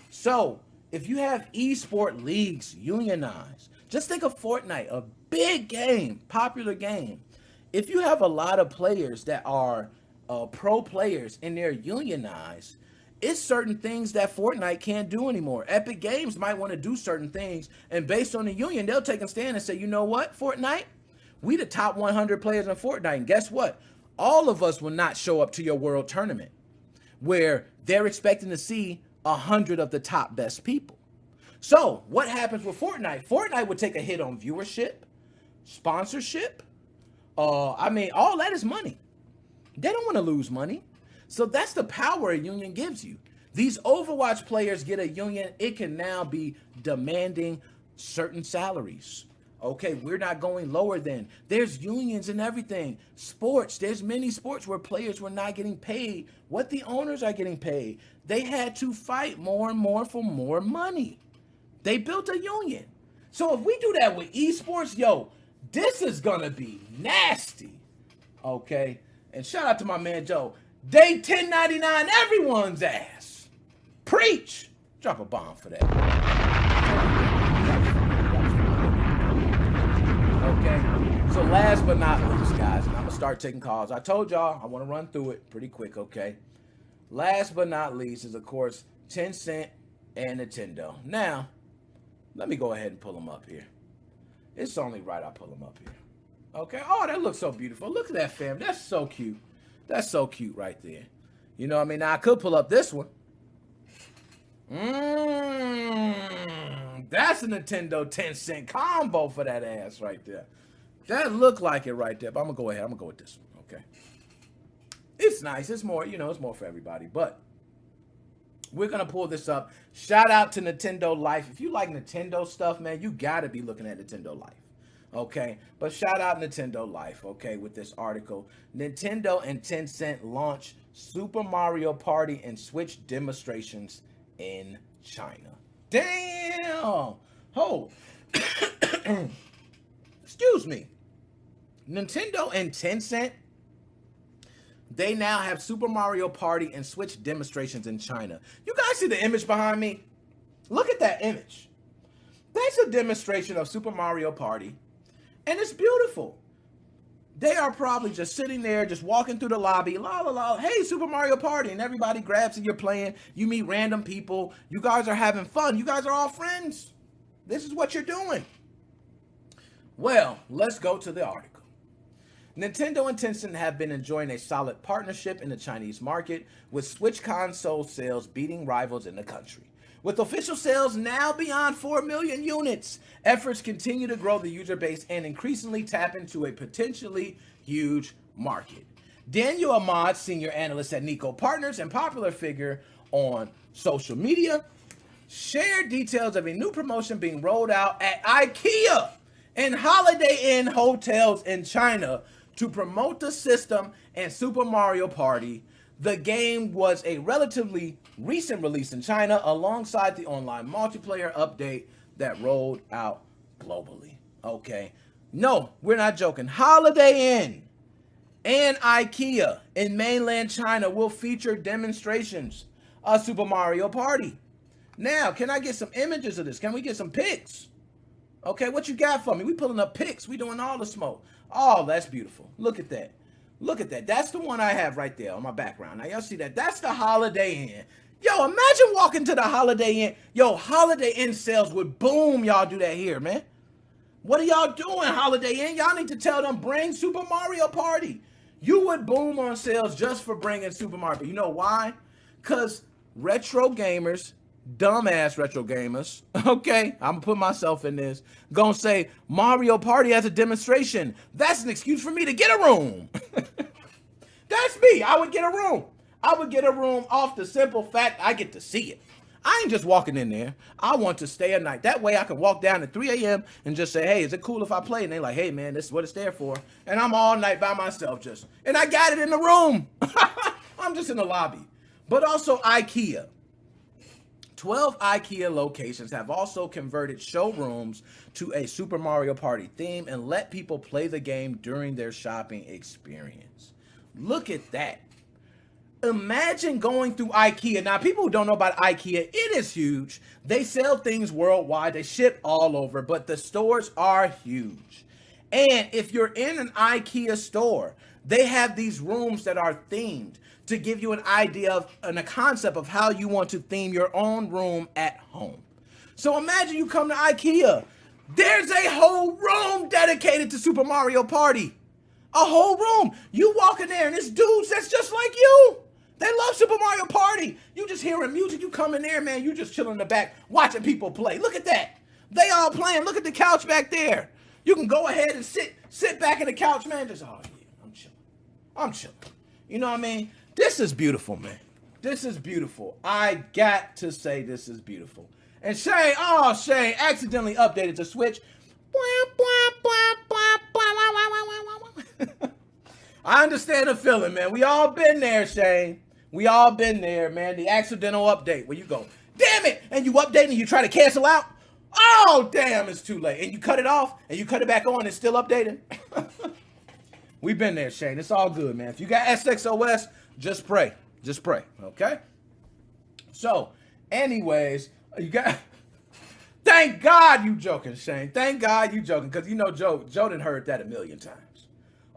S11: So, if you have esport leagues unionized, just think of Fortnite, a big game, popular game. If you have a lot of players that are pro players and they're unionized, it's certain things that Fortnite can't do anymore. Epic Games might want to do certain things, and based on the union, they'll take a stand and say, you know what, Fortnite? We the top 100 players in Fortnite, and guess what? All of us will not show up to your world tournament where they're expecting to see 100 of the top best people. So what happens with Fortnite? Fortnite would take a hit on viewership, sponsorship. All that is money. They don't want to lose money. So that's the power a union gives you. These Overwatch players get a union. It can now be demanding certain salaries. Okay, we're not going lower than. There's unions and everything. Sports, there's many sports where players were not getting paid what the owners are getting paid. They had to fight more and more for more money. They built a union. So if we do that with esports, this is going to be nasty. Okay? And shout out to my man Joe. Day 1099 everyone's ass. Preach. Drop a bomb for that. Okay. So last but not least, guys, and I'm going to start taking calls. I told y'all I want to run through it pretty quick, okay? Last but not least is, of course, Tencent and Nintendo. Now, let me go ahead and pull them up here. It's only right I pull them up here. Okay. Oh, that looks so beautiful. Look at that, fam. That's so cute. That's so cute right there. You know what I mean? Now, I could pull up this one. That's a Nintendo 10-cent combo for that ass right there. That looked like it right there. But I'm going to go ahead. I'm going to go with this one. Okay. It's nice. It's more, it's more for everybody. But we're going to pull this up. Shout out to Nintendo Life. If you like Nintendo stuff, man, you got to be looking at Nintendo Life. Okay, but shout out Nintendo Life, okay, with this article. Nintendo and Tencent launch Super Mario Party and Switch demonstrations in China. Damn! Oh, excuse me. Nintendo and Tencent, they now have Super Mario Party and Switch demonstrations in China. You guys see the image behind me? Look at that image. That's a demonstration of Super Mario Party. And it's beautiful. They are probably just sitting there, just walking through the lobby, la la la, hey, Super Mario Party, and everybody grabs and you're playing. You meet random people. You guys are having fun. You guys are all friends. This is what you're doing. Well, let's go to the article. Nintendo and Tencent have been enjoying a solid partnership in the Chinese market, with Switch console sales beating rivals in the country. With official sales now beyond 4 million units, efforts continue to grow the user base and increasingly tap into a potentially huge market. Daniel Ahmad, senior analyst at Nico Partners and popular figure on social media, shared details of a new promotion being rolled out at IKEA and Holiday Inn hotels in China to promote the system and Super Mario Party. The game was a relatively recent release in China alongside the online multiplayer update that rolled out globally. Okay. No, we're not joking. Holiday Inn and IKEA in mainland China will feature demonstrations of Super Mario Party. Now, can I get some images of this? Can we get some pics? Okay, what you got for me? We pulling up pics. We doing all the smoke. Oh, that's beautiful. Look at that. Look at that. That's the one I have right there on my background. Now, y'all see that? That's the Holiday Inn. Yo, imagine walking to the Holiday Inn. Yo, Holiday Inn sales would boom. Y'all do that here, man. What are y'all doing, Holiday Inn? Y'all need to tell them, bring Super Mario Party. You would boom on sales just for bringing Super Mario. You know why? Because retro gamers, dumbass retro gamers, okay, I'm going to put myself in this, going to say, Mario Party as a demonstration. That's an excuse for me to get a room. That's me. I would get a room. I would get a room off the simple fact I get to see it. I ain't just walking in there. I want to stay a night. That way I can walk down at 3 a.m. and just say, hey, is it cool if I play? And they're like, hey, man, this is what it's there for. And I'm all night by myself and I got it in the room. I'm just in the lobby. But also IKEA. 12 IKEA locations have also converted showrooms to a Super Mario Party theme and let people play the game during their shopping experience. Look at that. Imagine going through IKEA. Now, people who don't know about IKEA, it is huge. They sell things worldwide. They ship all over, but the stores are huge. And if you're in an IKEA store, they have these rooms that are themed to give you an idea of and a concept of how you want to theme your own room at home. So imagine you come to IKEA. There's a whole room dedicated to Super Mario Party. A whole room. You walk in there and it's dudes that's just like you. They love Super Mario Party. You just hearing music. You come in there, man. You just chilling in the back watching people play. Look at that. They all playing. Look at the couch back there. You can go ahead and sit back in the couch, man. Just, oh, yeah, I'm chilling. You know what I mean? This is beautiful, man. This is beautiful. I got to say this is beautiful. And Shane accidentally updated the Switch. I understand the feeling, man. We all been there, Shane. We all been there, man. The accidental update where you go, damn it, and you update and you try to cancel out. Oh, damn, it's too late. And you cut it off and you cut it back on and it's still updating. We've been there, Shane. It's all good, man. If you got SXOS, just pray. Just pray, okay? So, anyways, you got... Thank God you joking, Shane. Thank God you joking, because you know Joe done heard that a million times.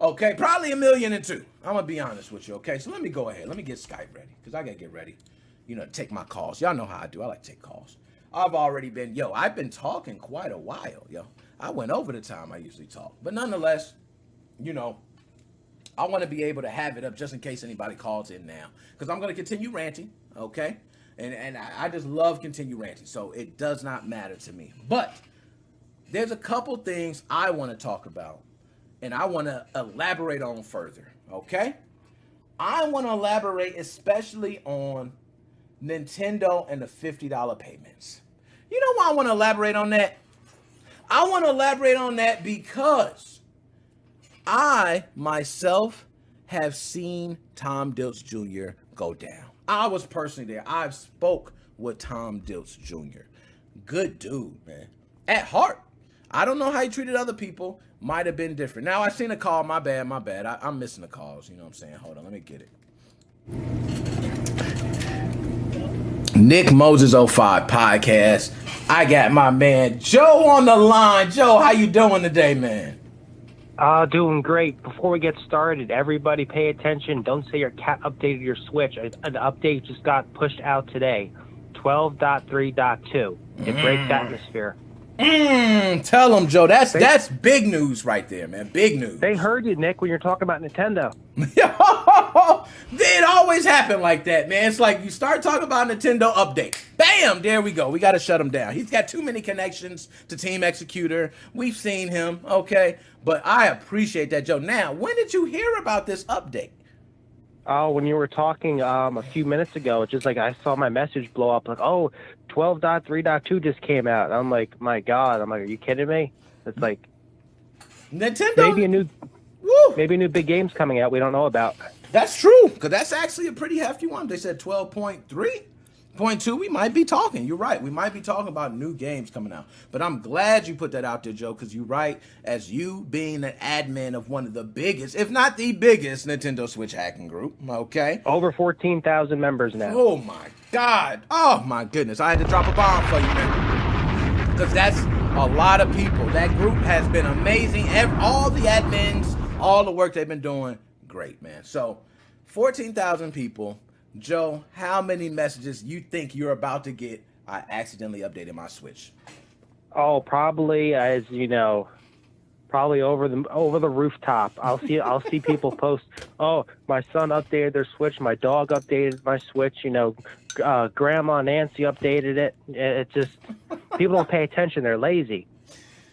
S11: Okay, probably 1,000,002. I'm going to be honest with you, okay? So let me go ahead. Let me get Skype ready, because I got to get ready, to take my calls. Y'all know how I do. I like to take calls. I've been talking quite a while, I went over the time I usually talk. But nonetheless, I want to be able to have it up just in case anybody calls in now, because I'm going to continue ranting, okay? And I just love continue ranting, so it does not matter to me. But there's a couple things I want to talk about, and I want to elaborate on further, okay? I want to elaborate especially on Nintendo and the $50 payments. You know why I want to elaborate on that? I want to elaborate on that because I, myself, have seen Tom Dilts Jr. go down. I was personally there. I've spoke with Tom Dilts Jr. Good dude, man. At heart. I don't know how he treated other people. Might have been different. Now, I seen a call. My bad. I'm missing the calls. You know what I'm saying? Hold on. Let me get it. Nickmoses05 Podcast. I got my man Joe on the line. Joe, how you doing today, man?
S13: Doing great. Before we get started, everybody pay attention. Don't say your cat updated your Switch. An update just got pushed out today. 12.3.2. It breaks atmosphere.
S11: Tell them, Joe. That's big news right there, man. Big news.
S13: They heard you, Nick, when you're talking about Nintendo.
S11: It always happen like that, man. It's like you start talking about Nintendo update. Bam! There we go. We got to shut him down. He's got too many connections to Team Executor. We've seen him, okay? But I appreciate that, Joe. Now, when did you hear about this update?
S13: Oh, when you were talking a few minutes ago, it's just like I saw my message blow up. Like, 12.3.2 just came out. I'm like, my God. I'm like, are you kidding me? It's like
S11: Nintendo.
S13: Maybe a new big game's coming out we don't know about.
S11: That's true, because that's actually a pretty hefty one. They said 12.3.2. We might be talking. You're right. We might be talking about new games coming out. But I'm glad you put that out there, Joe, because you're right. As you being an admin of one of the biggest, if not the biggest, Nintendo Switch hacking group, okay?
S13: Over 14,000 members now.
S11: Oh, my God. Oh, my goodness. I had to drop a bomb for you, man. Because a lot of people. That group has been amazing. All the admins, all the work they've been doing, great, man. So, 14,000 people. Joe, how many messages you think you're about to get? I accidentally updated my Switch.
S13: Oh, probably, as you know, probably over the rooftop. I'll see people post, "Oh, my son updated their Switch. My dog updated my Switch. You know, Grandma Nancy updated it." It just people don't pay attention. They're lazy.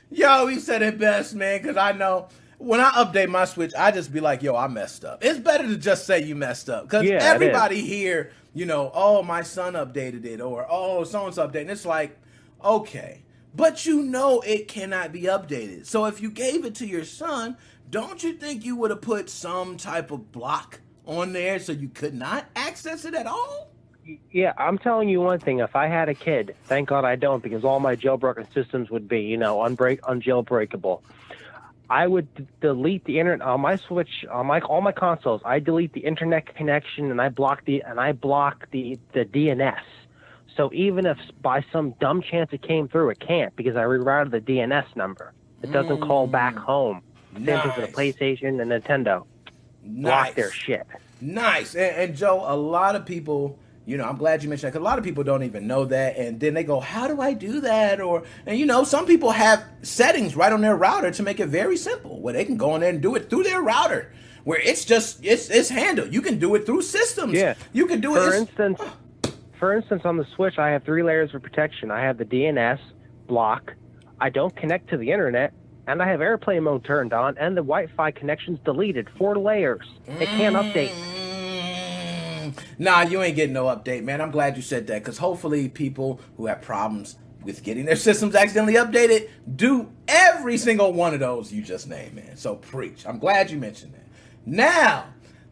S11: Yo, he said it best, man. Because I know when I update my Switch, I just be like, "Yo, I messed up." It's better to just say you messed up because everybody here, you know, "Oh, my son updated it," or "Oh, someone's updating." It's like, okay. But you know it cannot be updated. So if you gave it to your son, don't you think you would have put some type of block on there so you could not access it at all?
S13: Yeah, I'm telling you one thing. If I had a kid, thank God I don't, because all my jailbroken systems would be, you know, unjailbreakable. I would delete the internet on my Switch, on all my consoles. I delete the internet connection and I block the DNS. So even if by some dumb chance it came through, it can't because I rerouted the DNS number. It doesn't call back home. Same thing for the PlayStation and Nintendo. Block their shit.
S11: Nice. And Joe, a lot of people, you know, I'm glad you mentioned that because a lot of people don't even know that. And then they go, how do I do that? And you know, some people have settings right on their router to make it very simple where they can go in there and do it through their router where it's just, it's handled. You can do it through systems.
S13: Yeah.
S11: You can do it.
S13: For instance, on the Switch, I have 3 layers of protection. I have the DNS block. I don't connect to the internet. And I have airplane mode turned on. And the Wi-Fi connection's deleted. 4 layers. It can't update.
S11: Nah, you ain't getting no update, man. I'm glad you said that. Because hopefully people who have problems with getting their systems accidentally updated do every single one of those you just named, man. So preach. I'm glad you mentioned that. Now,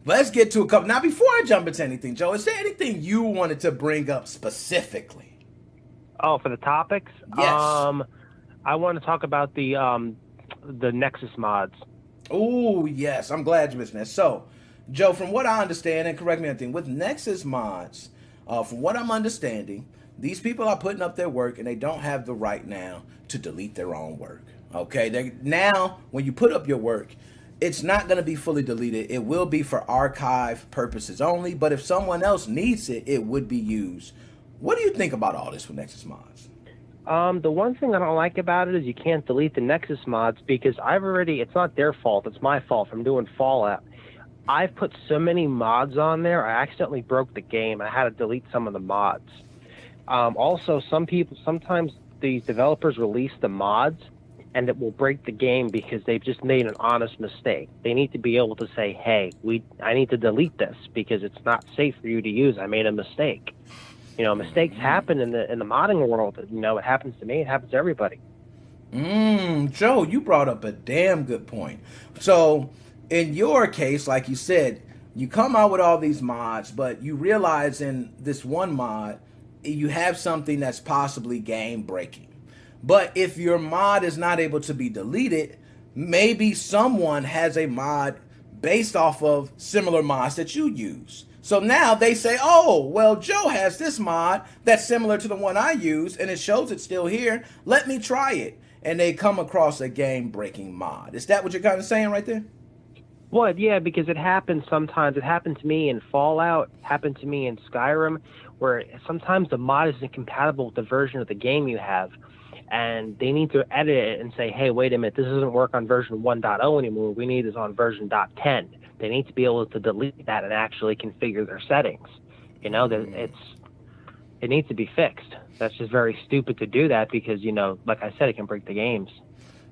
S11: let's get to a couple. Now, before I jump into anything, Joe, is there anything you wanted to bring up specifically?
S13: Oh, for the topics?
S11: Yes.
S13: I want to talk about the Nexus mods.
S11: Oh, yes. I'm glad you mentioned that. So, Joe, from what I understand, and correct me on anything, with Nexus mods, from what I'm understanding, these people are putting up their work and they don't have the right now to delete their own work. Okay? Now, when you put up your work, it's not going to be fully deleted. It will be for archive purposes only, but if someone else needs it, it would be used. What do you think about all this with Nexus mods?
S13: The one thing I don't like about it is you can't delete the Nexus mods because it's not their fault, it's my fault from doing Fallout. I've put so many mods on there, I accidentally broke the game. I had to delete some of the mods. Also, sometimes these developers release the mods and it will break the game because they've just made an honest mistake. They need to be able to say, hey, I need to delete this because it's not safe for you to use. I made a mistake. You know, mistakes happen in the modding world. You know, it happens to me. It happens to everybody.
S11: Joe, you brought up a damn good point. So, in your case, like you said, you come out with all these mods, but you realize in this one mod, you have something that's possibly game breaking. But if your mod is not able to be deleted, maybe someone has a mod based off of similar mods that you use. So now they say, oh, well, Joe has this mod that's similar to the one I use, and it shows it's still here. Let me try it. And they come across a game-breaking mod. Is that what you're kind of saying right there?
S13: Well, yeah, because it happens sometimes. It happened to me in Fallout, happened to me in Skyrim, where sometimes the mod isn't compatible with the version of the game you have. And they need to edit it and say, hey, wait a minute, this doesn't work on version 1.0 anymore. We need this on version .10. They need to be able to delete that and actually configure their settings. You know, that it needs to be fixed. That's just very stupid to do that because, you know, like I said, it can break the games.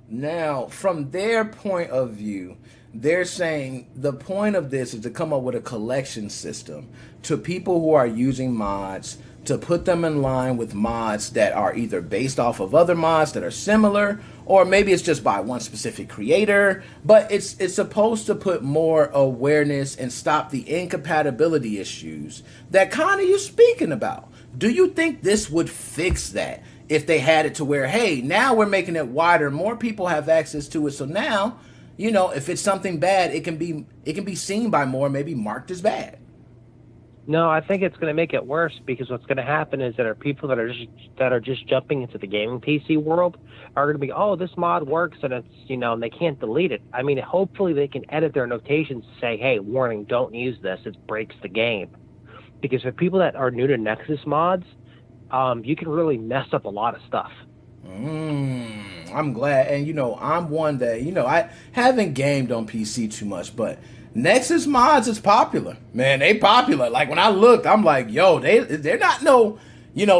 S11: Now, from their point of view, they're saying the point of this is to come up with a collection system to people who are using mods to put them in line with mods that are either based off of other mods that are similar, or maybe it's just by one specific creator, but it's supposed to put more awareness and stop the incompatibility issues that kind of you're speaking about. Do you think this would fix that if they had it to where, hey, now we're making it wider, more people have access to it, so now, you know, if it's something bad, it can be seen by more, maybe marked as bad?
S13: No, I think it's going to make it worse because what's going to happen is that people that are just jumping into the gaming PC world are going to be, oh, this mod works, and it's, and they can't delete it. I mean, hopefully they can edit their notations to say, hey, warning, don't use this. It breaks the game. Because for people that are new to Nexus mods, you can really mess up a lot of stuff.
S11: I'm glad, and I'm one that I haven't gamed on PC too much, but Nexus mods is popular, man. They popular. Like when I looked, I'm like, yo, they're not no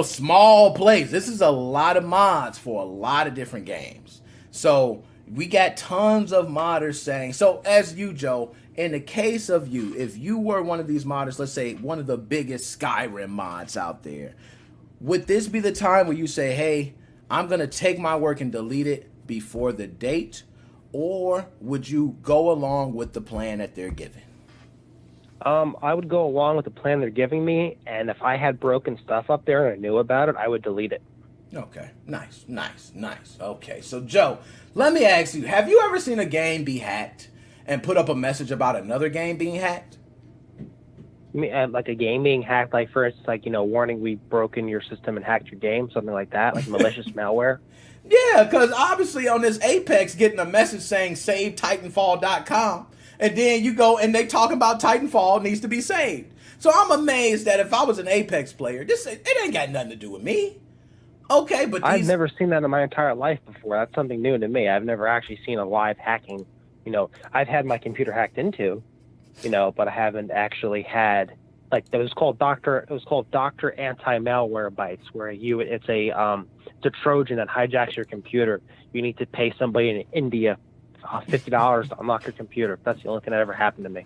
S11: small place. This is a lot of mods for a lot of different games. So we got tons of modders saying. So as you, Joe, in the case of you, if you were one of these modders, let's say one of the biggest Skyrim mods out there, would this be the time where you say, hey, I'm going to take my work and delete it before the date? Or would you go along with the plan that they're giving?
S13: I would go along with the plan they're giving me, and if I had broken stuff up there and I knew about it, I would delete it.
S11: Okay, nice. Okay, so Joe, let me ask you, have you ever seen a game be hacked and put up a message about another game being hacked?
S13: You mean, like a game being hacked, like for instance, like, warning, we've broken your system and hacked your game, something like that, like malicious malware?
S11: Yeah, because obviously on this Apex, getting a message saying save Titanfall.com, and then you go and they talk about Titanfall needs to be saved. So I'm amazed that if I was an Apex player, it ain't got nothing to do with me. Okay, but
S13: I've never seen that in my entire life before. That's something new to me. I've never actually seen a live hacking. I've had my computer hacked into, but I haven't actually had, like, it was called Doctor Anti-Malware Bytes, where it's a Trojan that hijacks your computer. You need to pay somebody in India $50 to unlock your computer. That's the only thing that ever happened to me.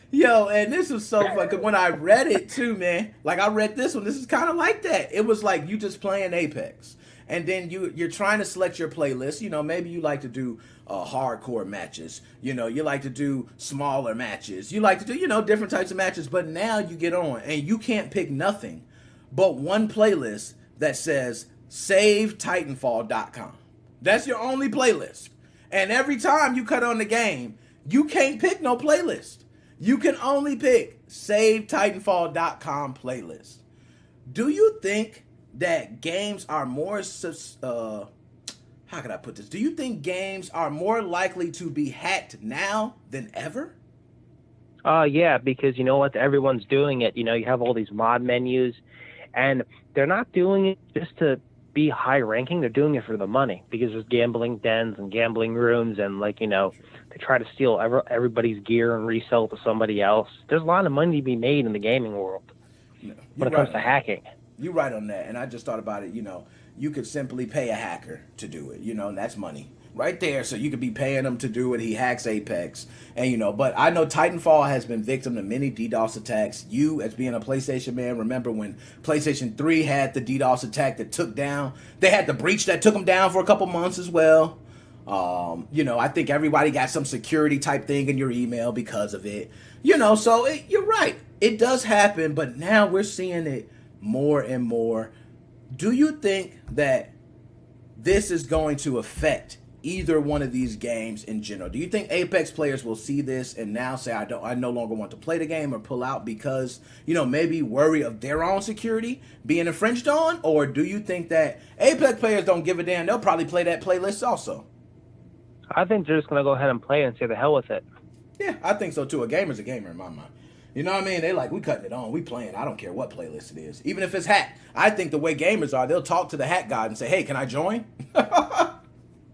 S11: Yo, and this was so fun, because when I read it too, man, like I read this one, this is kind of like that. It was like you just playing Apex, and then you're trying to select your playlist. Maybe you like to do hardcore matches. You like to do smaller matches. You like to do, different types of matches. But now you get on, and you can't pick nothing but one playlist that says save Titanfall.com. That's your only playlist. And every time you cut on the game, you can't pick no playlist. You can only pick save Titanfall.com playlist. Do you think that games are more, how can I put this? Do you think games are more likely to be hacked now than ever?
S13: Yeah, because you know what? Everyone's doing it. You have all these mod menus, and they're not doing it just to be high ranking. They're doing it for the money, because there's gambling dens and gambling rooms, and they try to steal everybody's gear and resell it to somebody else. There's a lot of money to be made in the gaming world when it comes to hacking.
S11: You're right on that, and I just thought about it. You could simply pay a hacker to do it, and that's money right there. So you could be paying him to do it. He hacks Apex, and but I know Titanfall has been victim to many DDoS attacks. You, as being a PlayStation man, remember when PlayStation 3 had the DDoS attack that took down, they had the breach that took them down for a couple months as well. I think everybody got some security type thing in your email because of it. So you're right. It does happen, but now we're seeing it more and more. Do you think that this is going to affect either one of these games in general? Do you think Apex players will see this and now say, I no longer want to play the game, or pull out because, maybe worry of their own security being infringed on? Or do you think that Apex players don't give a damn? They'll probably play that playlist also.
S13: I think they're just going to go ahead and play it and say the hell with it.
S11: Yeah, I think so too. A gamer's a gamer in my mind. You know what I mean? They like, we cutting it on, we playing. I don't care what playlist it is. Even if it's hacked. I think the way gamers are, they'll talk to the hack god and say, hey, can I join?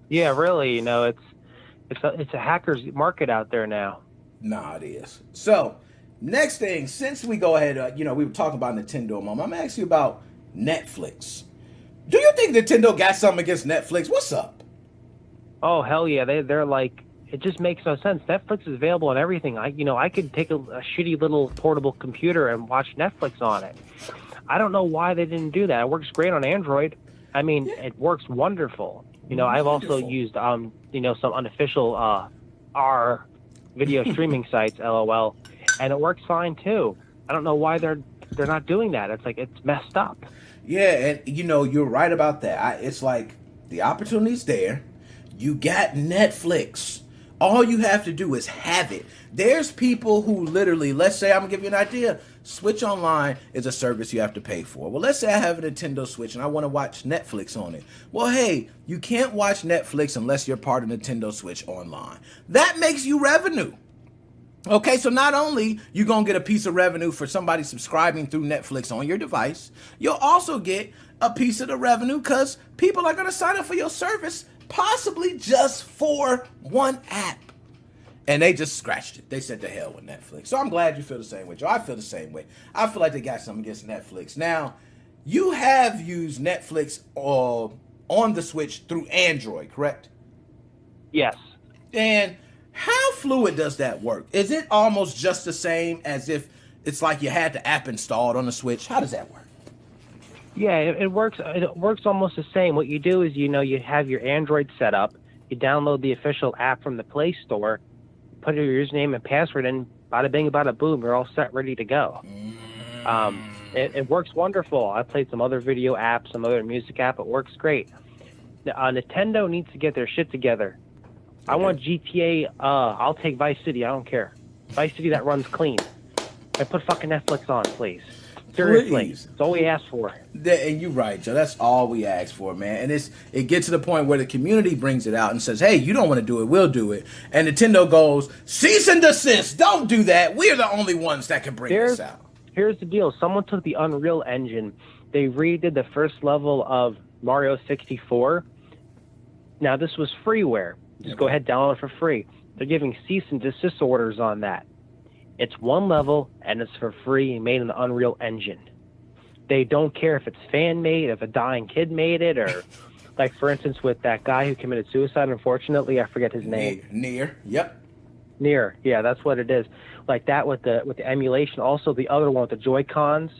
S13: Yeah, really, it's a hacker's market out there now.
S11: Nah, it is. So, next thing, since we go ahead, we were talking about Nintendo a moment, I'm going to ask you about Netflix. Do you think Nintendo got something against Netflix? What's up?
S13: Oh, hell yeah. They're like, it just makes no sense. Netflix is available on everything. I could take a shitty little portable computer and watch Netflix on it. I don't know why they didn't do that. It works great on Android. It works wonderful. I've also used, some unofficial R video streaming sites, LOL, and it works fine too. I don't know why they're not doing that. It's like, it's messed up.
S11: Yeah, and you're right about that. It's like the opportunity's there. You got Netflix. All you have to do is have it. There's people who literally, let's say, I'm going to give you an idea. Switch Online is a service you have to pay for. Well, let's say I have a Nintendo Switch and I want to watch Netflix on it. Well, hey, you can't watch Netflix unless you're part of Nintendo Switch Online. That makes you revenue. Okay, so not only you going to get a piece of revenue for somebody subscribing through Netflix on your device, you'll also get a piece of the revenue because people are going to sign up for your service possibly just for one app. And they just scratched it. They said to hell with Netflix. So I'm glad you feel the same way, Joe. I feel the same way. I feel like they got something against Netflix. Now, you have used Netflix on the Switch through Android, correct?
S13: Yes.
S11: And how fluid does that work? Is it almost just the same as if it's like you had the app installed on the Switch? How does that work?
S13: Yeah, it works. It works almost the same. What you do is, you have your Android set up. You download the official app from the Play Store, put your username and password in, bada bing, bada boom, you're all set, ready to go. It works wonderful. I played some other video apps, some other music app. It works great. Nintendo needs to get their shit together. I want GTA. I'll take Vice City. I don't care. Vice City that runs clean. And put fucking Netflix on, please. Seriously,
S11: Please.
S13: It's all we ask for.
S11: And you're right, Joe. That's all we ask for, man. And it gets to the point where the community brings it out and says, hey, you don't want to do it, we'll do it. And Nintendo goes, cease and desist. Don't do that. We're the only ones that can bring this out.
S13: Here's the deal. Someone took the Unreal Engine. They redid the first level of Mario 64. Now, this was freeware. Just go ahead, download it for free. They're giving cease and desist orders on that. It's one level, and it's for free, made in the Unreal Engine. They don't care if it's fan-made, if a dying kid made it, or, like, for instance, with that guy who committed suicide, unfortunately, I forget his name.
S11: Nier, yep.
S13: Nier, yeah, that's what it is. Like that with the emulation. Also, the other one with the Joy-Cons.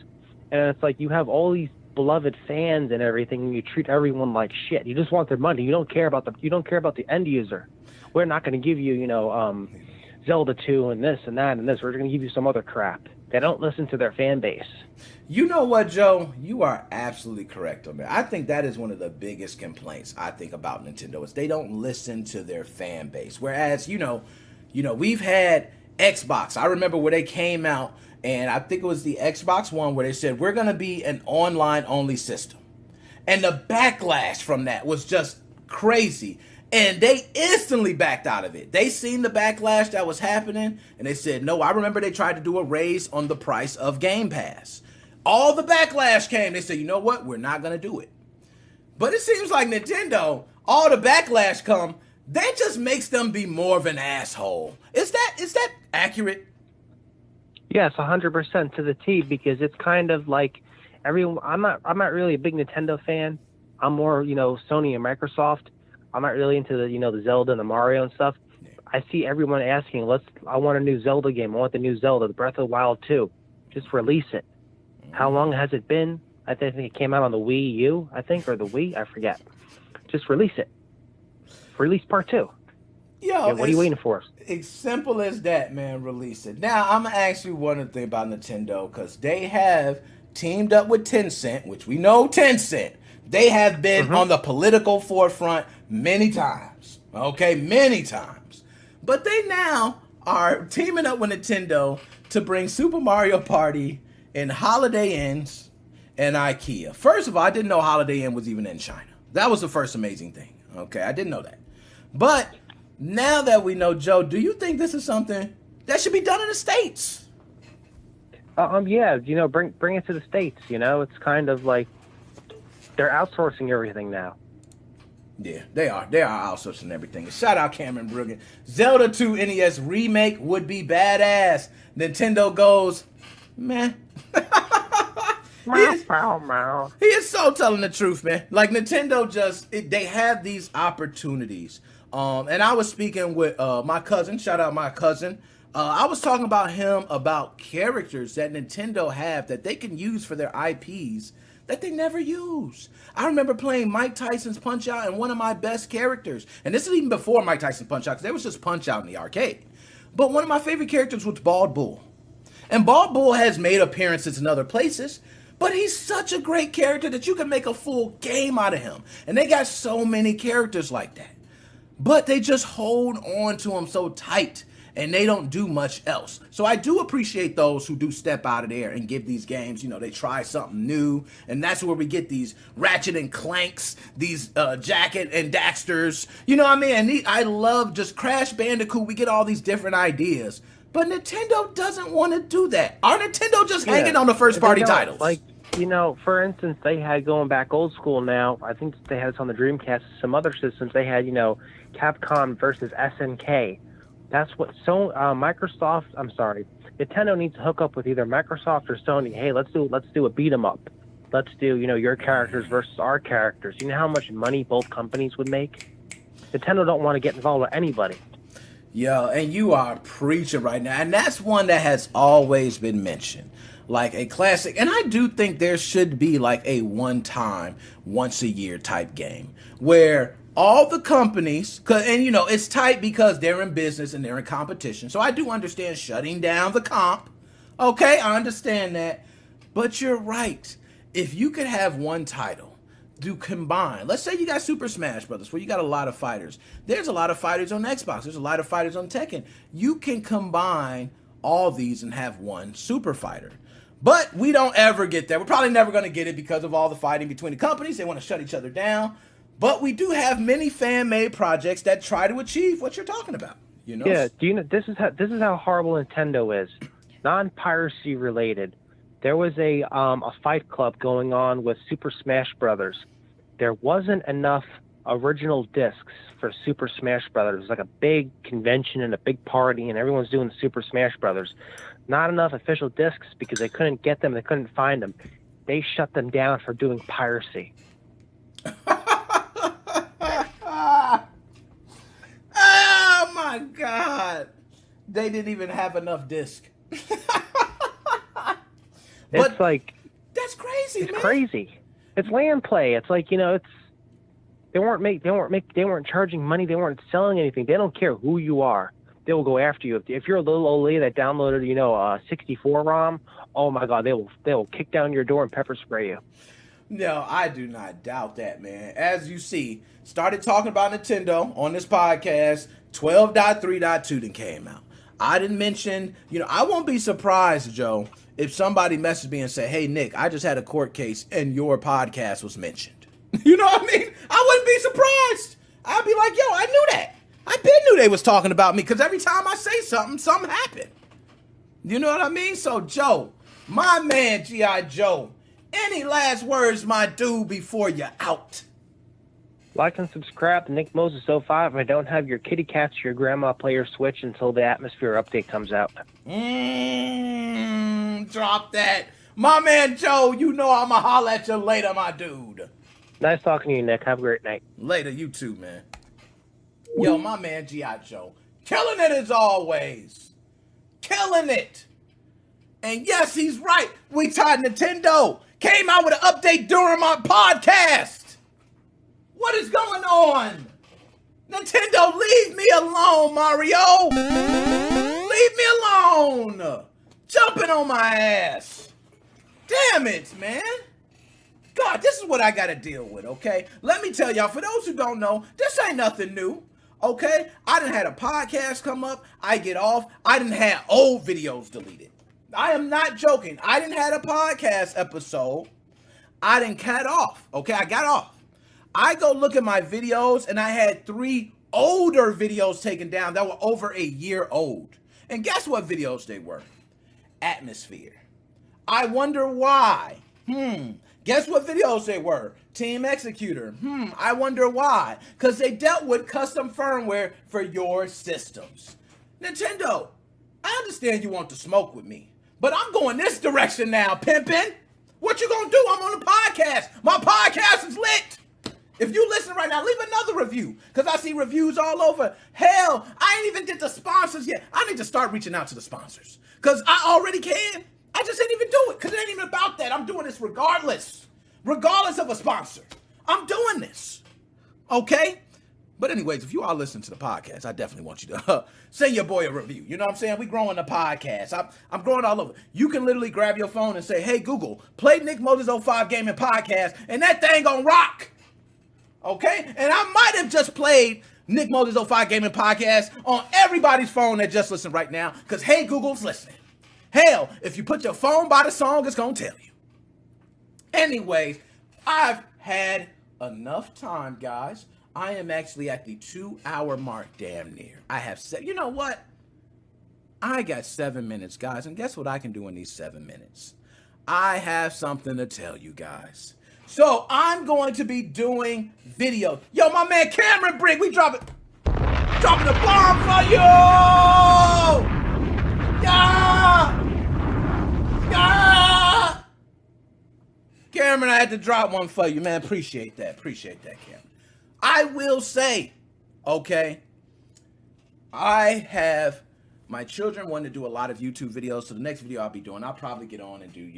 S13: And it's like you have all these beloved fans and everything, and you treat everyone like shit. You just want their money. You don't care about the end user. We're not going to give you, Zelda 2 and this and that and this. We're going to give you some other crap. They don't listen to their fan base.
S11: You know what, Joe? You are absolutely correct on that. I think that is one of the biggest complaints I think about Nintendo is they don't listen to their fan base. Whereas, we've had Xbox. I remember where they came out, and I think it was the Xbox One where they said, we're going to be an online-only system. And the backlash from that was just crazy. And they instantly backed out of it. They seen the backlash that was happening, and they said, no, I remember they tried to do a raise on the price of Game Pass. All the backlash came. They said, you know what? We're not going to do it. But it seems like Nintendo, all the backlash come, that just makes them be more of an asshole. Is that accurate?
S13: Yes, 100% to the T, because it's kind of like everyone. I'm not really a big Nintendo fan. I'm more, Sony and Microsoft. I'm not really into the Zelda and the Mario and stuff. Yeah. I see everyone asking, I want a new Zelda game. I want the new Zelda, the Breath of the Wild 2. Just release it. How long has it been? I think it came out on the Wii U, or the Wii. I forget. Just release it. Release part 2. What are you waiting for?
S11: It's simple as that, man. Release it. Now, I'm going to ask you one other thing about Nintendo, because they have teamed up with Tencent, which we know Tencent. They have been on the political forefront many times. Okay, many times. But they now are teaming up with Nintendo to bring Super Mario Party in Holiday Inns and IKEA. First of all, I didn't know Holiday Inn was even in China. That was the first amazing thing. Okay, I didn't know that. But now that we know, Joe, do you think this is something that should be done in the States?
S13: Yeah, bring it to the States. It's kind of like they're outsourcing everything now.
S11: Yeah, they are. They are outsourcing everything. Shout out Cameron Bruggen. Zelda 2 NES remake would be badass. Nintendo goes, man. He is so telling the truth, man. Like Nintendo they have these opportunities. And I was speaking with my cousin. Shout out my cousin. I was talking about him about characters that Nintendo have that they can use for their IPs that they never use. I remember playing Mike Tyson's Punch-Out, and one of my best characters, and this is even before Mike Tyson Punch-Out, because there was just Punch-Out in the arcade. But one of my favorite characters was Bald Bull. And Bald Bull has made appearances in other places, but he's such a great character that you can make a full game out of him. And they got so many characters like that. But they just hold on to him so tight. and they don't do much else. So I do appreciate those who do step out of there and give these games, they try something new, and that's where we get these Ratchet and Clanks, these Jacket and Daxters, you know what I mean? And I love just Crash Bandicoot. We get all these different ideas, but Nintendo doesn't want to do that. Are Nintendo just hanging on the first-party titles?
S13: Like, for instance, they had, going back old school now, I think they had this on the Dreamcast, some other systems, they had, Capcom versus SNK. That's what Nintendo needs to hook up with either Microsoft or Sony. Hey, let's do a beat 'em up. Let's do, your characters versus our characters. You know how much money both companies would make? Nintendo don't want to get involved with anybody.
S11: Yo, and you are preaching right now. And that's one that has always been mentioned. Like a classic. And I do think there should be like a one-time, once-a-year type game where all the companies, and it's tight because they're in business and they're in competition. So I do understand shutting down the comp. Okay, I understand that. But you're right. If you could have one title to combine, let's say you got Super Smash Brothers, where you got a lot of fighters. There's a lot of fighters on Xbox. There's a lot of fighters on Tekken. You can combine all these and have one super fighter. But we don't ever get there. We're probably never going to get it because of all the fighting between the companies. They want to shut each other down. But we do have many fan-made projects that try to achieve what you're talking about.
S13: Yeah. Do you know this is how horrible Nintendo is? Non-piracy related. There was a fight club going on with Super Smash Brothers. There wasn't enough original discs for Super Smash Brothers. It was like a big convention and a big party, and everyone's doing Super Smash Brothers. Not enough official discs because they couldn't get them. They couldn't find them. They shut them down for doing piracy.
S11: Oh my God! They didn't even have enough discs.
S13: It's like
S11: that's crazy.
S13: It's crazy. It's land play. It's like it's they weren't charging money. They weren't selling anything. They don't care who you are. They will go after you. If you're a little old lady that downloaded a 64 ROM, oh my God, they will kick down your door and pepper spray you.
S11: No, I do not doubt that, man. As you see, started talking about Nintendo on this podcast. 12.3.2 then came out. I didn't mention, I won't be surprised, Joe, if somebody messaged me and said, hey, Nick, I just had a court case and your podcast was mentioned. You know what I mean? I wouldn't be surprised. I'd be like, yo, I knew that. I knew they was talking about me because every time I say something happened. You know what I mean? So, Joe, my man, G.I. Joe, any last words, my dude, before you're out?
S13: Like and subscribe to Nickmoses05 if I don't have your kitty cats or your grandma play your Switch until the Atmosphere update comes out.
S11: Drop that. My man Joe, I'ma holler at you later, my dude.
S13: Nice talking to you, Nick. Have a great night.
S11: Later, you too, man. Yo, my man G.I. Joe. Killing it as always. Killing it. And yes, he's right. We tied Nintendo. Came out with an update during my podcast. What is going on? Nintendo, leave me alone, Mario. Leave me alone. Jumping on my ass. Damn it, man. God, this is what I got to deal with, okay? Let me tell y'all, for those who don't know, this ain't nothing new, okay? I done had a podcast come up. I get off. I done had old videos deleted. I am not joking. I done had a podcast episode. I done cut off, okay? I got off. I go look at my videos, and I had 3 older videos taken down that were over a year old. And guess what videos they were? Atmosphere. I wonder why. Guess what videos they were? Team Executor. I wonder why. Because they dealt with custom firmware for your systems. Nintendo, I understand you want to smoke with me, but I'm going this direction now, pimpin'. What you gonna do? I'm on the podcast. My podcast is lit. If you listen right now, leave another review, because I see reviews all over. Hell, I ain't even did the sponsors yet. I need to start reaching out to the sponsors, because I already can. I just ain't even do it, because it ain't even about that. I'm doing this regardless of a sponsor. I'm doing this, okay? But anyways, if you are listening to the podcast, I definitely want you to send your boy a review. You know what I'm saying? We growing the podcast. I'm growing all over. You can literally grab your phone and say, hey, Google, play Nickmoses05 Gaming Podcast, and that thing gonna rock. Okay? And I might have just played Nickmoses05 Gaming Podcast on everybody's phone that just listened right now. Because, hey, Google's listening. Hell, if you put your phone by the song, it's going to tell you. Anyways, I've had enough time, guys. I am actually at the 2-hour mark, damn near. I have said, you know what? I got 7 minutes, guys. And guess what I can do in these 7 minutes? I have something to tell you guys. So I'm going to be doing video. Yo, my man Cameron Brick, we dropping the bomb for you! Yeah! Yeah! Cameron, I had to drop one for you, man. Appreciate that, Cameron. I will say, okay, I have my children want to do a lot of YouTube videos. So the next video I'll be doing, I'll probably get on and do,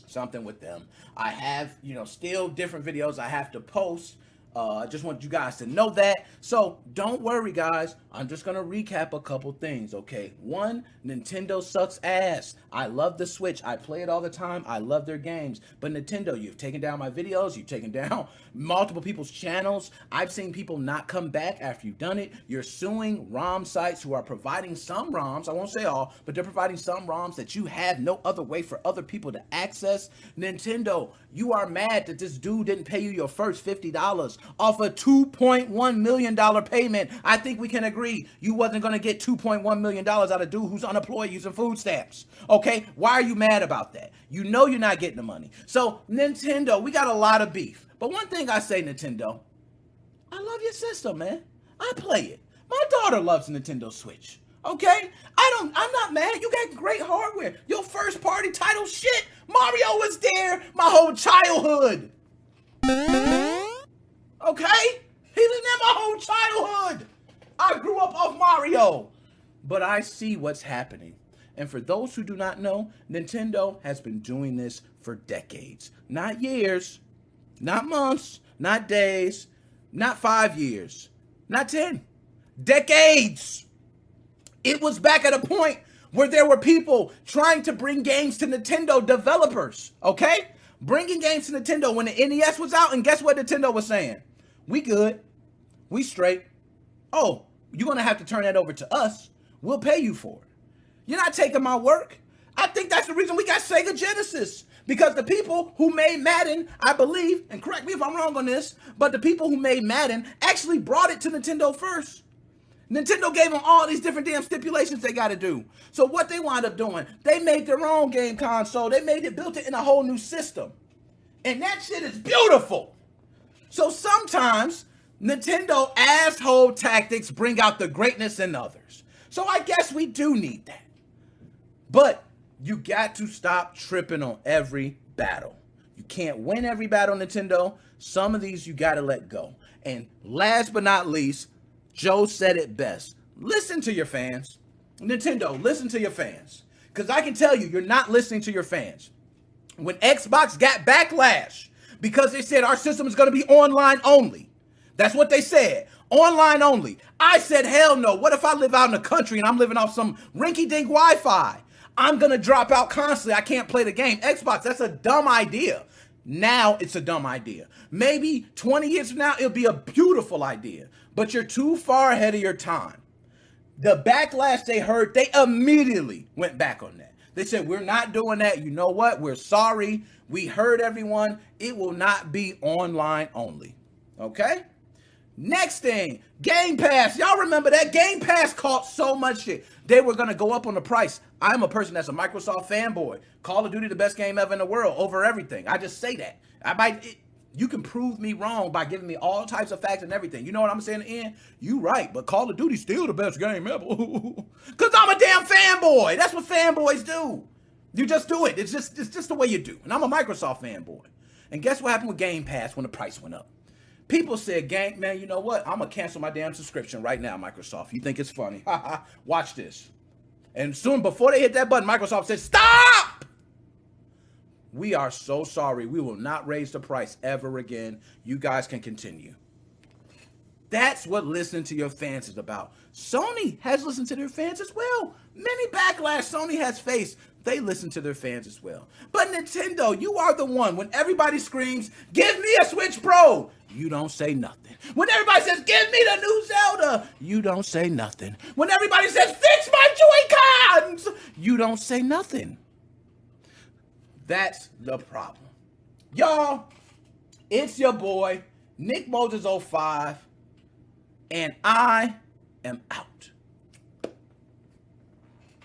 S11: something with them. I have, still different videos I have to post. I just want you guys to know that. So don't worry, guys. I'm just going to recap a couple things, okay? One, Nintendo sucks ass. I love the Switch. I play it all the time. I love their games. But Nintendo, you've taken down my videos. You've taken down multiple people's channels. I've seen people not come back after you've done it. You're suing ROM sites who are providing some ROMs. I won't say all, but they're providing some ROMs that you have no other way for other people to access. Nintendo, you are mad that this dude didn't pay you your first $50 off a $2.1 million payment. I think we can agree you wasn't going to get $2.1 million out of dude who's unemployed using food stamps. Okay? Why are you mad about that? You know you're not getting the money. So, Nintendo, we got a lot of beef. But one thing I say, Nintendo, I love your system, man. I play it. My daughter loves Nintendo Switch. Okay? I'm not mad. You got great hardware. Your first party title, shit. Mario was there my whole childhood. Okay? He was there my whole childhood. I grew up off Mario. But I see what's happening. And for those who do not know, Nintendo has been doing this for decades. Not years, not months, not days, not 5 years, not 10. Decades. It was back at a point where there were people trying to bring games to Nintendo developers, okay? Bringing games to Nintendo when the NES was out, and guess what Nintendo was saying? We good. We straight. Oh, you're going to have to turn that over to us. We'll pay you for it. You're not taking my work. I think that's the reason we got Sega Genesis. Because the people who made Madden, I believe, and correct me if I'm wrong on this, but the people who made Madden actually brought it to Nintendo first. Nintendo gave them all these different damn stipulations they got to do. So what they wound up doing, they made their own game console. They built it in a whole new system. And that shit is beautiful. So sometimes Nintendo asshole tactics bring out the greatness in others. So I guess we do need that. But you got to stop tripping on every battle. You can't win every battle, Nintendo. Some of these you got to let go. And last but not least, Joe said it best. Listen to your fans. Nintendo, listen to your fans. Because I can tell you, you're not listening to your fans. When Xbox got backlash because they said our system is going to be online only. That's what they said. Online only. I said, hell no. What if I live out in the country and I'm living off some rinky-dink Wi-Fi? I'm going to drop out constantly. I can't play the game. Xbox, that's a dumb idea. Now it's a dumb idea. Maybe 20 years from now, it'll be a beautiful idea. But you're too far ahead of your time. The backlash they heard, they immediately went back on that. They said, we're not doing that. You know what? We're sorry. We heard everyone. It will not be online only. Okay? Next thing, Game Pass. Y'all remember that? Game Pass caught so much shit. They were going to go up on the price. I'm a person that's a Microsoft fanboy. Call of Duty, the best game ever in the world, over everything. I just say that. You can prove me wrong by giving me all types of facts and everything. You know what I'm saying in the end? You right, but Call of Duty's still the best game ever. Because I'm a damn fanboy. That's what fanboys do. You just do it. It's just the way you do. And I'm a Microsoft fanboy. And guess what happened with Game Pass when the price went up? People said, gang, man, you know what? I'm going to cancel my damn subscription right now, Microsoft. You think it's funny? Watch this. And soon before they hit that button, Microsoft said, stop! We are so sorry. We will not raise the price ever again. You guys can continue. That's what listening to your fans is about. Sony has listened to their fans as well. Many backlash Sony has faced, they listen to their fans as well. But Nintendo, you are the one, when everybody screams, give me a Switch Pro, you don't say nothing. When everybody says, give me the new Zelda, you don't say nothing. When everybody says, fix my Joy-Cons, you don't say nothing. That's the problem. Y'all, it's your boy, Nickmoses05, and I am out.